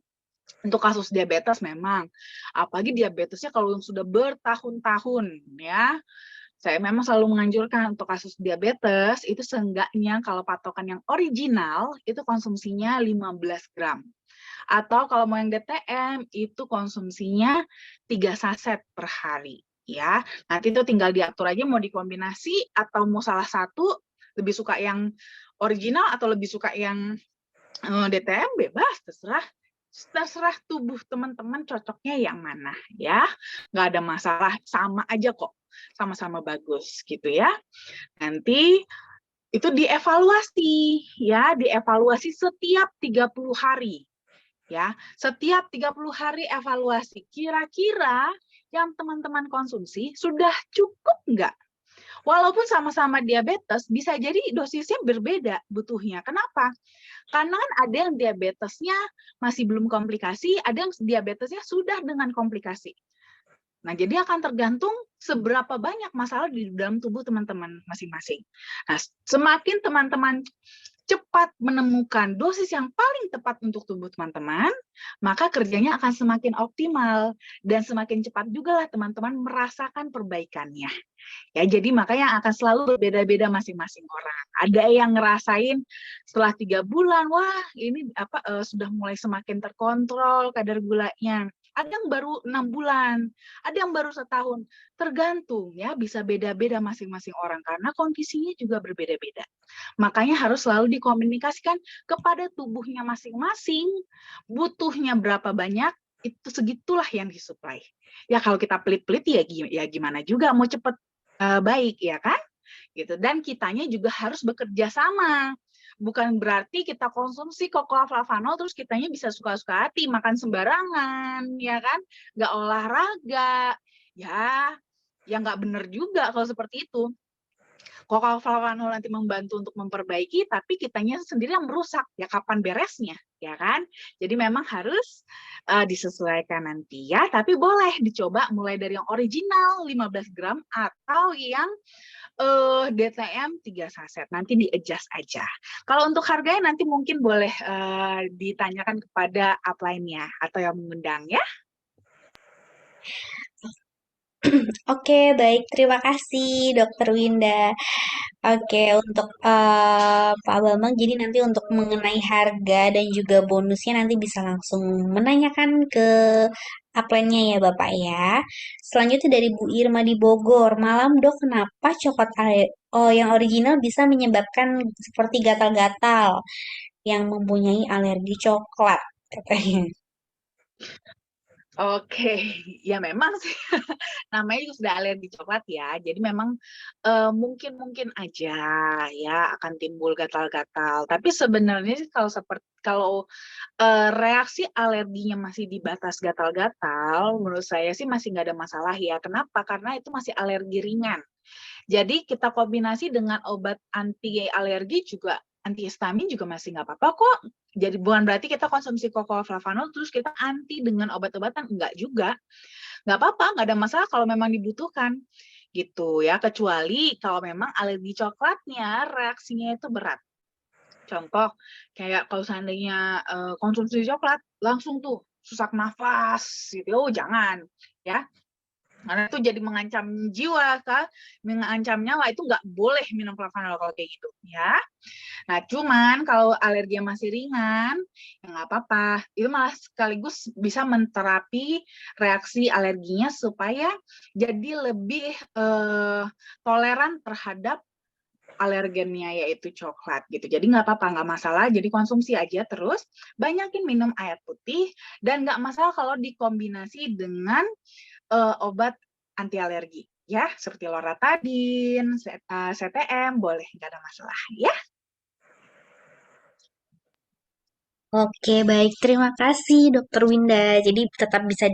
untuk kasus diabetes memang, apalagi diabetesnya kalau yang sudah bertahun-tahun ya, saya memang selalu menganjurkan untuk kasus diabetes itu seenggaknya kalau patokan yang original itu konsumsinya 15 gram. Atau kalau mau yang DTM itu konsumsinya 3 saset per hari ya. Nanti itu tinggal diatur aja mau dikombinasi atau mau salah satu Lebih suka yang original atau lebih suka yang DTM? Bebas, terserah tubuh teman-teman cocoknya yang mana ya. Nggak ada masalah, sama aja kok, sama-sama bagus gitu ya. Nanti itu dievaluasi setiap 30 hari ya. Setiap 30 hari evaluasi, kira-kira yang teman-teman konsumsi sudah cukup nggak? Walaupun sama-sama diabetes, bisa jadi dosisnya berbeda butuhnya. Kenapa? Karena kan ada yang diabetesnya masih belum komplikasi, ada yang diabetesnya sudah dengan komplikasi. Nah, jadi akan tergantung seberapa banyak masalah di dalam tubuh teman-teman masing-masing. Nah, semakin teman-teman cepat menemukan dosis yang paling tepat untuk tubuh teman-teman, maka kerjanya akan semakin optimal dan semakin cepat juga lah teman-teman merasakan perbaikannya. Ya, jadi makanya akan selalu berbeda-beda masing-masing orang. Ada yang ngerasain setelah 3 bulan, wah ini sudah mulai semakin terkontrol kadar gulanya. Ada yang baru 6 bulan, ada yang baru setahun. Tergantung ya, bisa beda-beda masing-masing orang karena kondisinya juga berbeda-beda. Makanya harus selalu dikomunikasikan kepada tubuhnya masing-masing, butuhnya berapa banyak, itu segitulah yang disuplai. Ya kalau kita pelit-pelit ya gimana juga mau cepet baik ya kan? Gitu. Dan kitanya juga harus bekerja sama. Bukan berarti kita konsumsi cocoa flavanol terus kitanya bisa suka-suka hati makan sembarangan, ya kan? Nggak olahraga, ya, ya nggak benar juga kalau seperti itu. Cocoa flavanol nanti membantu untuk memperbaiki, tapi kitanya sendiri yang merusak. Ya kapan beresnya, ya kan? Jadi memang harus disesuaikan nanti ya. Tapi boleh dicoba mulai dari yang original 15 gram atau yang DTM 3 saset, nanti di-adjust aja. Kalau untuk harganya nanti mungkin boleh ditanyakan kepada upline-nya atau yang mengundang ya. Oke, baik. Terima kasih, Dokter Winda. Oke, untuk Pak Bambang, jadi nanti untuk mengenai harga dan juga bonusnya nanti bisa langsung menanyakan ke upline-nya ya, Bapak ya. Selanjutnya dari Bu Irma di Bogor. Malam, Dok, kenapa yang original bisa menyebabkan seperti gatal-gatal yang mempunyai alergi coklat, katanya. Oke, ya memang sih namanya juga sudah alergi coklat ya. Jadi memang mungkin aja ya akan timbul gatal-gatal. Tapi sebenarnya sih kalau reaksi alerginya masih di batas gatal-gatal, menurut saya sih masih nggak ada masalah ya. Kenapa? Karena itu masih alergi ringan. Jadi kita kombinasi dengan obat anti alergi juga antihistamin juga masih nggak apa-apa kok. Jadi bukan berarti kita konsumsi cocoa flavanol terus kita anti dengan obat-obatan, enggak juga. Nggak apa-apa, nggak ada masalah kalau memang dibutuhkan gitu ya. Kecuali kalau memang alergi coklatnya reaksinya itu berat. Contoh kayak kalau seandainya konsumsi coklat langsung tuh sesak nafas gitu, oh jangan ya. Karena itu jadi mengancam jiwa, Kak, mengancam nyawa, itu nggak boleh minum flavanol kalau kayak gitu, ya. Nah, cuman kalau alergi yang masih ringan, ya nggak apa-apa. Itu malah sekaligus bisa menterapi reaksi alerginya supaya jadi lebih toleran terhadap alergennya yaitu coklat gitu. Jadi nggak apa-apa, nggak masalah. Jadi konsumsi aja terus, banyakin minum air putih dan nggak masalah kalau dikombinasi dengan obat anti alergi ya, seperti loratadin, CTM, boleh, nggak ada masalah ya. Oke, baik. Terima kasih, Dokter Winda. Jadi tetap bisa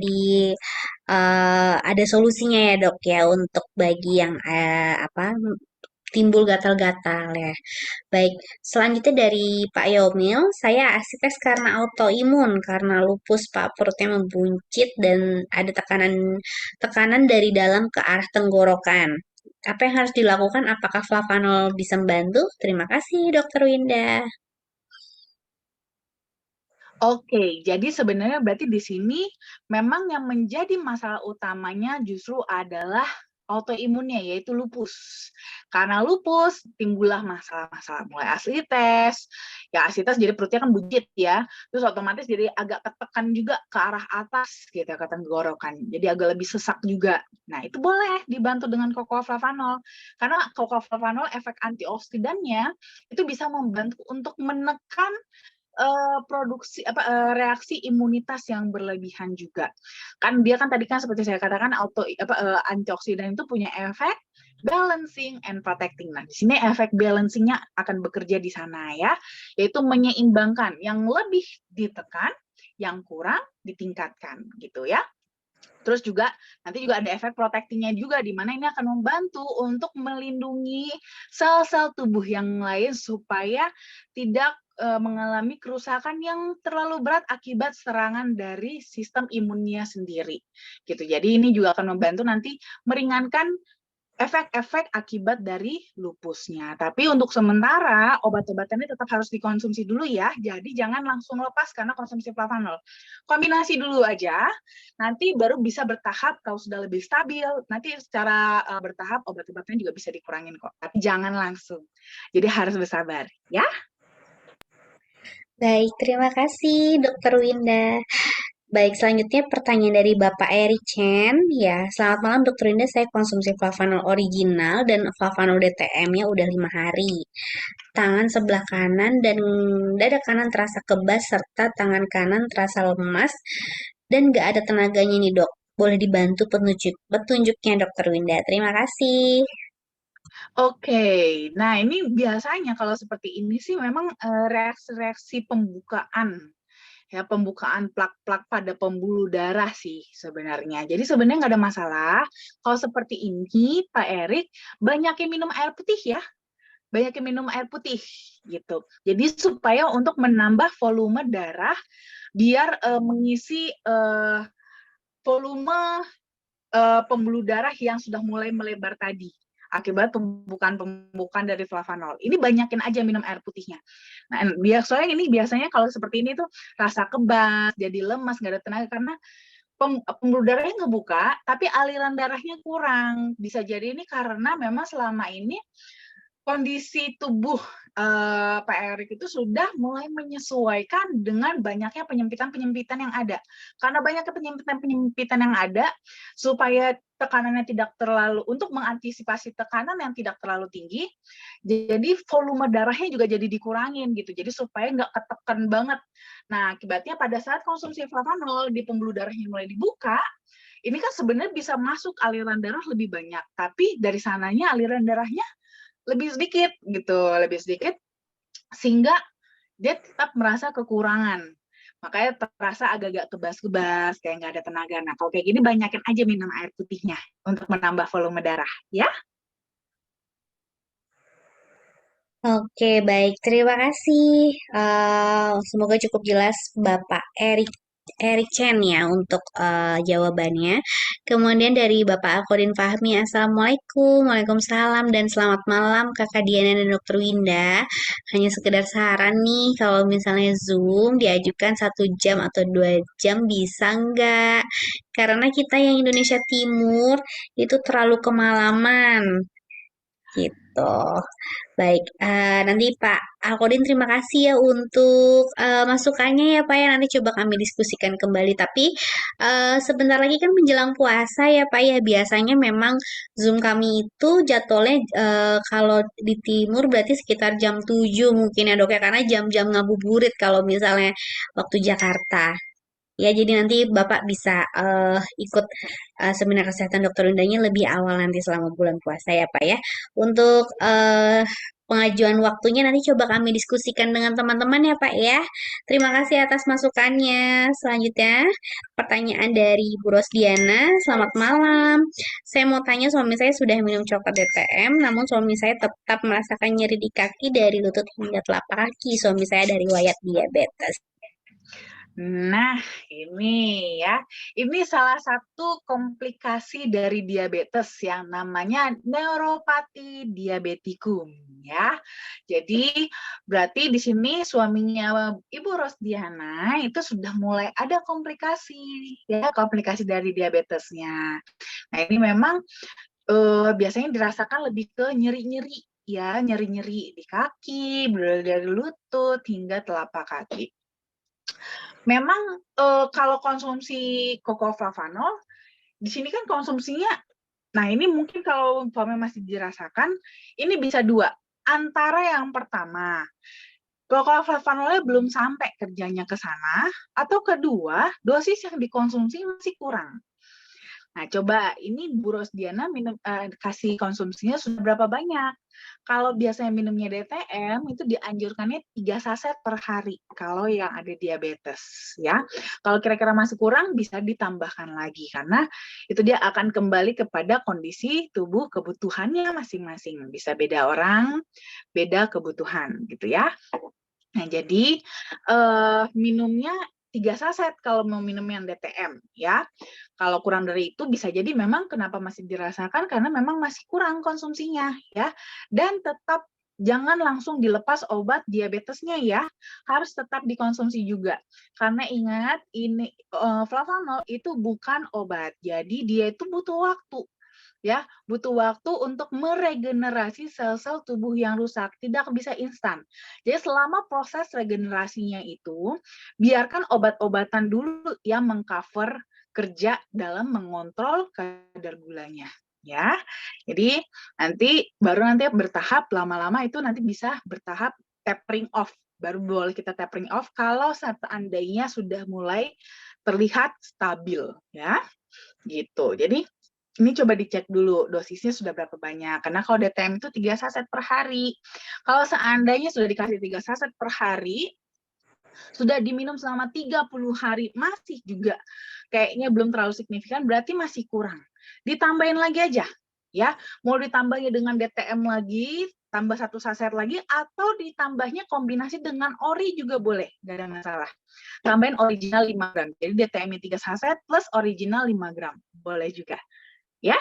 ada solusinya ya, Dok ya, untuk bagi yang timbul gatal-gatal ya. Baik, selanjutnya dari Pak Yomil, saya ASITES karena autoimun, karena lupus Pak perutnya membuncit dan ada tekanan tekanan dari dalam ke arah tenggorokan. Apa yang harus dilakukan? Apakah flavanol bisa membantu? Terima kasih, Dokter Winda. Oke, jadi sebenarnya berarti di sini memang yang menjadi masalah utamanya justru adalah autoimunnya, yaitu lupus. Karena lupus, timbullah masalah-masalah mulai asites, ya asites jadi perutnya kan buncit ya, terus otomatis jadi agak ketekan juga ke arah atas gitu ke tenggorokan, jadi agak lebih sesak juga. Nah itu boleh dibantu dengan cocoa flavanol, karena cocoa flavanol efek antioksidannya itu bisa membantu untuk menekan reaksi imunitas yang berlebihan juga. Kan dia kan tadi kan seperti saya katakan antioksidan itu punya efek balancing and protecting. Nah, di sini efek balancingnya akan bekerja di sana ya, yaitu menyeimbangkan yang lebih ditekan, yang kurang ditingkatkan gitu ya. Terus juga nanti juga ada efek protectingnya juga, di mana ini akan membantu untuk melindungi sel-sel tubuh yang lain supaya tidak mengalami kerusakan yang terlalu berat akibat serangan dari sistem imunnya sendiri. Gitu. Jadi ini juga akan membantu nanti meringankan efek-efek akibat dari lupusnya. Tapi untuk sementara obat-obatannya tetap harus dikonsumsi dulu ya. Jadi jangan langsung lepas karena konsumsi flavanol. Kombinasi dulu aja. Nanti baru bisa bertahap kalau sudah lebih stabil. Nanti secara bertahap obat-obatannya juga bisa dikurangin kok. Tapi jangan langsung. Jadi harus bersabar ya. Baik, terima kasih Dokter Winda. Baik, selanjutnya pertanyaan dari Bapak Eri Chen. Ya, selamat malam Dokter Winda, saya konsumsi flavanol original dan flavanol DTM-nya udah 5 hari. Tangan sebelah kanan dan dada kanan terasa kebas serta tangan kanan terasa lemas dan gak ada tenaganya nih dok. Boleh dibantu petunjuknya Dokter Winda. Terima kasih. Oke, nah ini biasanya kalau seperti ini sih memang reaksi-reaksi pembukaan plak-plak pada pembuluh darah sih sebenarnya. Jadi sebenarnya nggak ada masalah. Kalau seperti ini, Pak Erik, banyakin minum air putih ya. Banyakin minum air putih gitu. Jadi supaya untuk menambah volume darah, biar mengisi volume pembuluh darah yang sudah mulai melebar tadi akibat pembukaan dari flavanol. Ini banyakin aja minum air putihnya. Nah, biasanya kalau seperti ini tuh rasa kebas, jadi lemas, nggak ada tenaga karena pembuluh darahnya ngebuka, tapi aliran darahnya kurang. Bisa jadi ini karena memang selama ini kondisi tubuh Pak Erik itu sudah mulai menyesuaikan dengan banyaknya penyempitan-penyempitan yang ada. Karena banyaknya penyempitan-penyempitan yang ada, supaya tekanannya tidak terlalu, untuk mengantisipasi tekanan yang tidak terlalu tinggi, jadi volume darahnya juga jadi dikurangin gitu. Jadi supaya nggak ketekan banget. Nah, akibatnya pada saat konsumsi flavanol di pembuluh darahnya mulai dibuka, ini kan sebenarnya bisa masuk aliran darah lebih banyak, tapi dari sananya aliran darahnya lebih sedikit gitu, lebih sedikit sehingga dia tetap merasa kekurangan. Makanya terasa agak-agak kebas-kebas, kayak nggak ada tenaga. Nah, kalau kayak gini banyakin aja minum air putihnya untuk menambah volume darah, ya. Oke, baik. Terima kasih. Semoga cukup jelas Bapak Erik Chen ya untuk jawabannya. Kemudian dari Bapak Alkodin Fahmi, Assalamualaikum, Waalaikumsalam, dan selamat malam Kakak Diana dan Dokter Winda. Hanya sekedar saran nih, kalau misalnya Zoom diajukan 1 jam atau 2 jam bisa nggak? Karena kita yang Indonesia Timur itu terlalu kemalaman gitu. Baik, nanti Pak Alkodin terima kasih ya untuk masukannya ya Pak ya. Nanti coba kami diskusikan kembali. Tapi sebentar lagi kan menjelang puasa ya Pak ya. Biasanya memang Zoom kami itu jadwalnya kalau di timur berarti sekitar jam 7 mungkin ya dok ya. Karena jam-jam ngabuburit kalau misalnya waktu Jakarta. Ya, jadi nanti Bapak bisa ikut seminar kesehatan dokter Undanya lebih awal nanti selama bulan puasa ya Pak ya. Untuk pengajuan waktunya nanti coba kami diskusikan dengan teman-teman ya Pak ya. Terima kasih atas masukannya. Selanjutnya pertanyaan dari Bu Rosdiana. Selamat malam. Saya mau tanya suami saya sudah minum coklat DTM, namun suami saya tetap merasakan nyeri di kaki dari lutut hingga telapak kaki. Suami saya ada riwayat diabetes. Nah, ini ya. Ini salah satu komplikasi dari diabetes yang namanya neuropati diabetikum ya. Jadi berarti di sini suaminya Ibu Rosdiana itu sudah mulai ada komplikasi ya, komplikasi dari diabetesnya. Nah, ini memang biasanya dirasakan lebih ke nyeri-nyeri ya, nyeri-nyeri di kaki, dari lutut hingga telapak kaki. Memang kalau konsumsi kokoflavanol di sini kan konsumsinya, nah ini mungkin kalau umpamanya masih dirasakan, ini bisa dua. Antara yang pertama, kokoflavanolnya belum sampai kerjanya ke sana, atau kedua, dosis yang dikonsumsi masih kurang. Nah, coba ini Bu Rosdiana kasih konsumsinya sudah berapa banyak? Kalau biasanya minumnya DTM itu dianjurkannya 3 saset per hari kalau yang ada diabetes ya. Kalau kira-kira masih kurang bisa ditambahkan lagi karena itu dia akan kembali kepada kondisi tubuh kebutuhannya masing-masing. Bisa beda orang, beda kebutuhan gitu ya. Nah, jadi minumnya 3 saset kalau mau minum yang DTM ya. Kalau kurang dari itu bisa jadi memang kenapa masih dirasakan karena memang masih kurang konsumsinya ya. Dan tetap jangan langsung dilepas obat diabetesnya ya. Harus tetap dikonsumsi juga. Karena ingat ini flavanol itu bukan obat. Jadi dia itu butuh waktu ya, butuh waktu untuk meregenerasi sel-sel tubuh yang rusak, tidak bisa instan. Jadi selama proses regenerasinya itu, biarkan obat-obatan dulu yang mengcover kerja dalam mengontrol kadar gulanya ya. Jadi nanti bertahap lama-lama itu nanti bisa bertahap tapering off. Baru boleh kita tapering off kalau seandainya sudah mulai terlihat stabil ya. Gitu. Jadi ini coba dicek dulu dosisnya sudah berapa banyak. Karena kalau DTM itu 3 saset per hari. Kalau seandainya sudah dikasih 3 saset per hari, sudah diminum selama 30 hari, masih juga kayaknya belum terlalu signifikan, berarti masih kurang. Ditambahin lagi aja. Ya, mau ditambahnya dengan DTM lagi, tambah 1 saset lagi, atau ditambahnya kombinasi dengan ori juga boleh, nggak ada masalah. Tambahin original 5 gram. Jadi DTM-nya 3 saset plus original 5 gram. Boleh juga. Ya,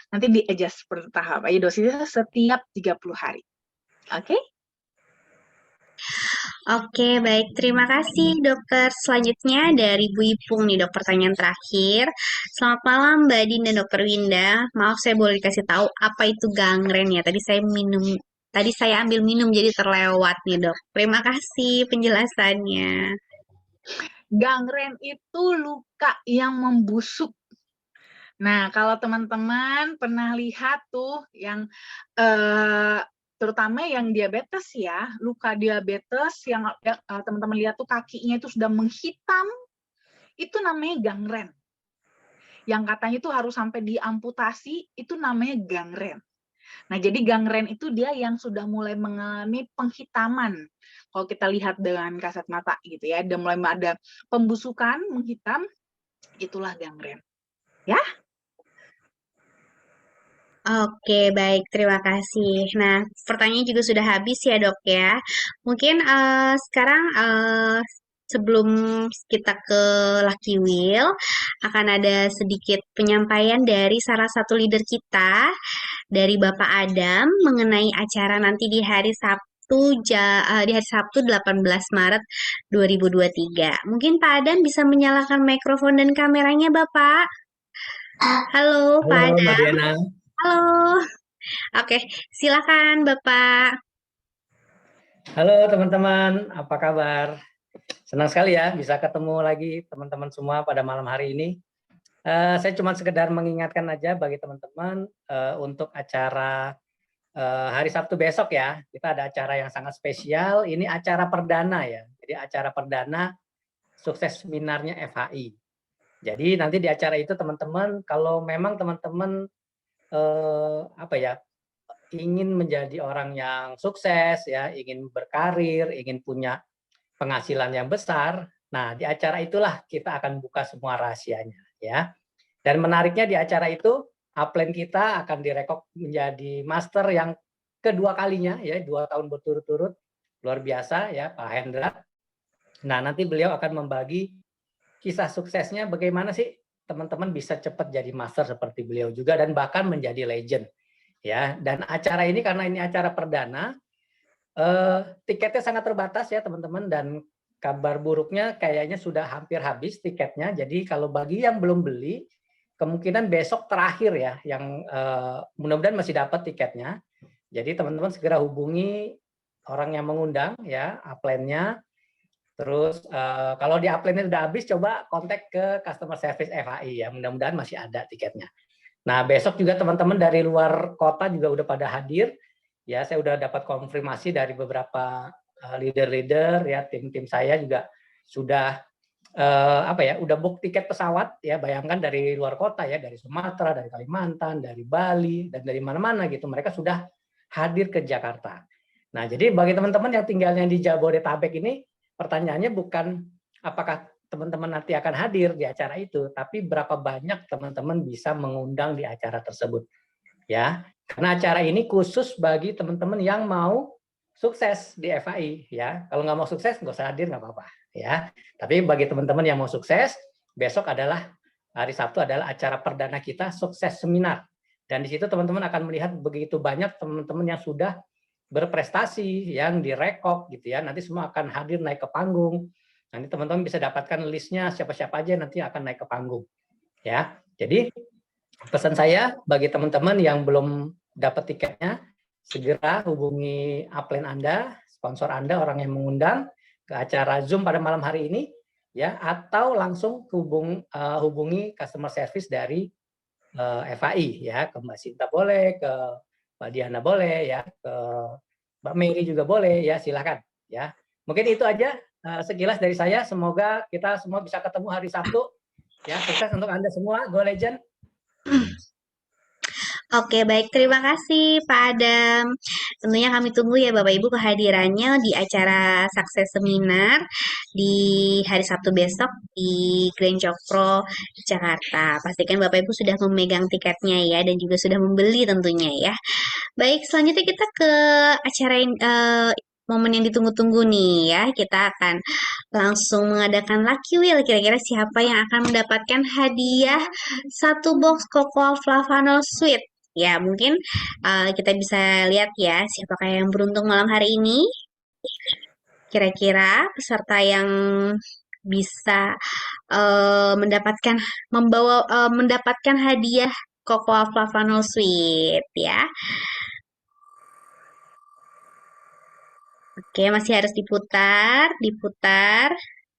nanti di-adjust bertahap aja dosisnya setiap 30 hari. Oke? Oke, baik. Terima kasih, dokter. Selanjutnya dari Bu Ipung nih, dok. Pertanyaan terakhir. Selamat malam, Mbak Din dan dokter Winda. Maaf, saya boleh dikasih tahu apa itu gangren ya? Tadi saya ambil minum jadi terlewat nih, dok. Terima kasih penjelasannya. Gangren itu luka yang membusuk. Nah, kalau teman-teman pernah lihat tuh yang terutama yang diabetes ya, luka diabetes yang teman-teman lihat tuh kakinya itu sudah menghitam, itu namanya gangren. Yang katanya itu harus sampai diamputasi, itu namanya gangren. Nah, jadi gangren itu dia yang sudah mulai mengalami penghitaman. Kalau kita lihat dengan kasat mata gitu ya, udah mulai ada pembusukan, menghitam, itulah gangren. Ya, Oke, baik. Terima kasih. Nah, pertanyaan juga sudah habis ya, dok ya. Mungkin sekarang sebelum kita ke Lucky Wheel, akan ada sedikit penyampaian dari salah satu leader kita, dari Bapak Adam, mengenai acara nanti di hari Sabtu, di hari Sabtu 18 Maret 2023. Mungkin Pak Adam bisa menyalakan mikrofon dan kameranya, Bapak. Halo, Halo Pak Mbak Adam. Diana. Halo. Oke, silakan Bapak. Halo teman-teman, apa kabar? Senang sekali ya bisa ketemu lagi teman-teman semua pada malam hari ini. Saya cuma sekedar mengingatkan aja bagi teman-teman untuk acara hari Sabtu besok ya. Kita ada acara yang sangat spesial. Ini acara perdana ya. Jadi acara perdana sukses seminarnya FHI. Jadi nanti di acara itu teman-teman, kalau memang teman-teman ingin menjadi orang yang sukses ya, ingin berkarir, ingin punya penghasilan yang besar. Nah, di acara itulah kita akan buka semua rahasianya ya. Dan menariknya di acara itu upline kita akan direkod menjadi master yang kedua kalinya ya, 2 tahun berturut-turut. Luar biasa ya Pak Hendra. Nah, nanti beliau akan membagi kisah suksesnya bagaimana sih teman-teman bisa cepat jadi master seperti beliau juga dan bahkan menjadi legend. Ya, dan acara ini karena ini acara perdana, tiketnya sangat terbatas ya teman-teman, dan kabar buruknya kayaknya sudah hampir habis tiketnya. Jadi kalau bagi yang belum beli, kemungkinan besok terakhir ya, yang mudah-mudahan masih dapat tiketnya. Jadi teman-teman segera hubungi orang yang mengundang ya, upline-nya. Terus kalau di upline-nya udah habis, coba kontak ke customer service FHI ya, mudah-mudahan masih ada tiketnya. Nah, besok juga teman-teman dari luar kota juga udah pada hadir. Ya, saya udah dapat konfirmasi dari beberapa leader-leader ya, tim-tim saya juga sudah udah book tiket pesawat ya, bayangkan dari luar kota ya, dari Sumatera, dari Kalimantan, dari Bali, dan dari mana-mana gitu, mereka sudah hadir ke Jakarta. Nah, jadi bagi teman-teman yang tinggalnya di Jabodetabek ini, pertanyaannya bukan apakah teman-teman nanti akan hadir di acara itu, tapi berapa banyak teman-teman bisa mengundang di acara tersebut. Ya, karena acara ini khusus bagi teman-teman yang mau sukses di FAI ya. Kalau nggak mau sukses nggak usah hadir, nggak apa-apa ya. Tapi bagi teman-teman yang mau sukses, besok adalah hari Sabtu adalah acara perdana kita, sukses seminar. Dan di situ teman-teman akan melihat begitu banyak teman-teman yang sudah berprestasi, yang direkok gitu ya. Nanti semua akan hadir naik ke panggung. Nanti teman-teman bisa dapatkan listnya siapa-siapa aja nanti akan naik ke panggung. Ya, jadi pesan saya bagi teman-teman yang belum dapat tiketnya, segera hubungi upline Anda, sponsor Anda, orang yang mengundang ke acara Zoom pada malam hari ini, ya, atau langsung hubungi customer service dari FAI, ya, ke Mbak Sinta boleh, ke Mbak Diana boleh, ya, ke Mbak Mary juga boleh, ya, silakan, ya. Mungkin itu aja sekilas dari saya. Semoga kita semua bisa ketemu hari Sabtu. Ya, sukses untuk Anda semua. Go Legend. Oke, baik. Terima kasih, Pak Adam. Tentunya kami tunggu ya Bapak Ibu kehadirannya di acara Sukses Seminar di hari Sabtu besok di Grand Cokro, Jakarta. Pastikan Bapak Ibu sudah memegang tiketnya ya dan juga sudah membeli tentunya ya. Baik, selanjutnya kita ke acara momen yang ditunggu-tunggu nih ya. Kita akan langsung mengadakan Lucky Wheel. Kira-kira siapa yang akan mendapatkan hadiah satu box Cocoa Flavanol Sweet? Ya, mungkin kita bisa lihat ya siapakah yang beruntung malam hari ini. Kira-kira peserta yang bisa mendapatkan hadiah Cocoa Flavanol Sweet ya. Oke, masih harus diputar.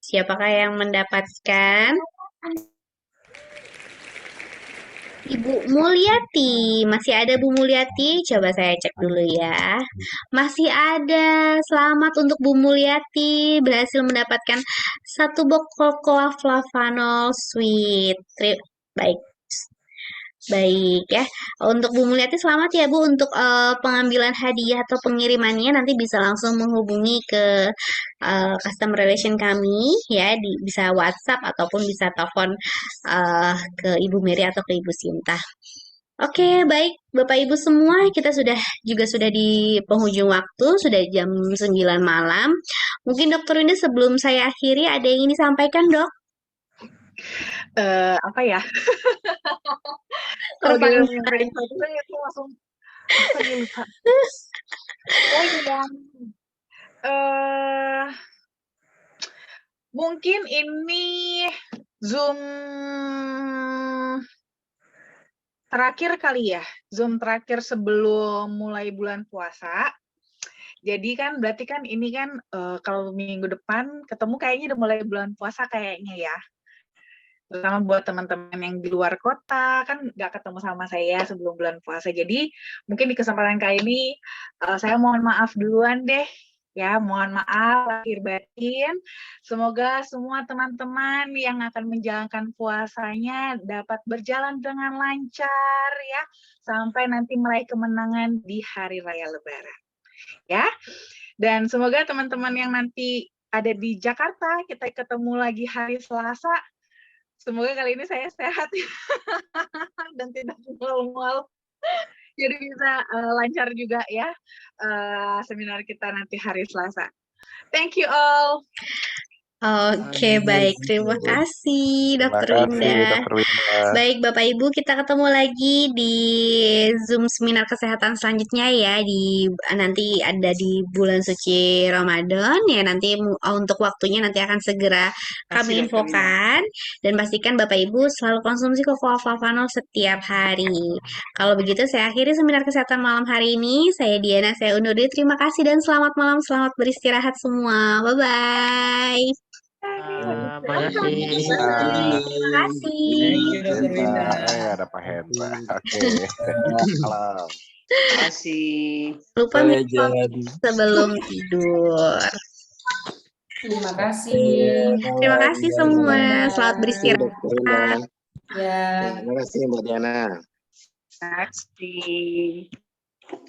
Siapakah yang mendapatkan? Ibu Mulyati, masih ada Bu Mulyati? Coba saya cek dulu ya. Masih ada. Selamat untuk Bu Mulyati, berhasil mendapatkan satu box Cocoa Flavanol Sweet. Baik. Baik ya. Untuk Bu Mulyati selamat ya Bu untuk pengambilan hadiah atau pengirimannya nanti bisa langsung menghubungi ke customer relation kami ya bisa WhatsApp ataupun bisa telepon ke Ibu Mary atau ke Ibu Sinta. Oke, baik Bapak Ibu semua, kita juga sudah di penghujung waktu, sudah jam 9 malam. Mungkin Dokter Winda sebelum saya akhiri ada yang ingin disampaikan, Dok? Apa ya? Kalau dia ngomongin satu itu langsung lupa. Oh iya. Mungkin ini Zoom terakhir kali ya, Zoom terakhir sebelum mulai bulan puasa. Jadi kan berarti kan ini kan kalau minggu depan ketemu kayaknya udah mulai bulan puasa kayaknya ya. Terutama buat teman-teman yang di luar kota kan nggak ketemu sama saya sebelum bulan puasa. Jadi mungkin di kesempatan kali ini saya mohon maaf duluan deh ya, mohon maaf lahir batin. Semoga semua teman-teman yang akan menjalankan puasanya dapat berjalan dengan lancar ya sampai nanti meraih kemenangan di hari raya Lebaran. Ya. Dan semoga teman-teman yang nanti ada di Jakarta kita ketemu lagi hari Selasa. Semoga kali ini saya sehat dan tidak mual-mual. Jadi bisa lancar juga ya seminar kita nanti hari Selasa. Thank you all. Oke, baik. Terima kasih, Terima Dokter kasih, Winda. Dokter Winda. Baik, Bapak Ibu, kita ketemu lagi di Zoom seminar kesehatan selanjutnya ya. Nanti ada di bulan suci Ramadan ya. Nanti untuk waktunya nanti akan segera kami Makasih, Dokter Winda. infokan, dan pastikan Bapak Ibu selalu konsumsi Cocoa Flavanol setiap hari. Kalau begitu saya akhiri seminar kesehatan malam hari ini. Saya Diana, saya undur diri. Terima kasih dan selamat malam, selamat beristirahat semua. Bye bye. Makasih. Terima kasih. Thank you, Dokter Hendra. Winda. Ada Pak Hendra. Oke. Malam. Makasih. Lupa Saya minum jadi. sebelum tidur. Terima kasih. Terima kasih semua. Selamat beristirahat. Dokter Winda. Ya. Terima kasih Mbak Diana. Makasih.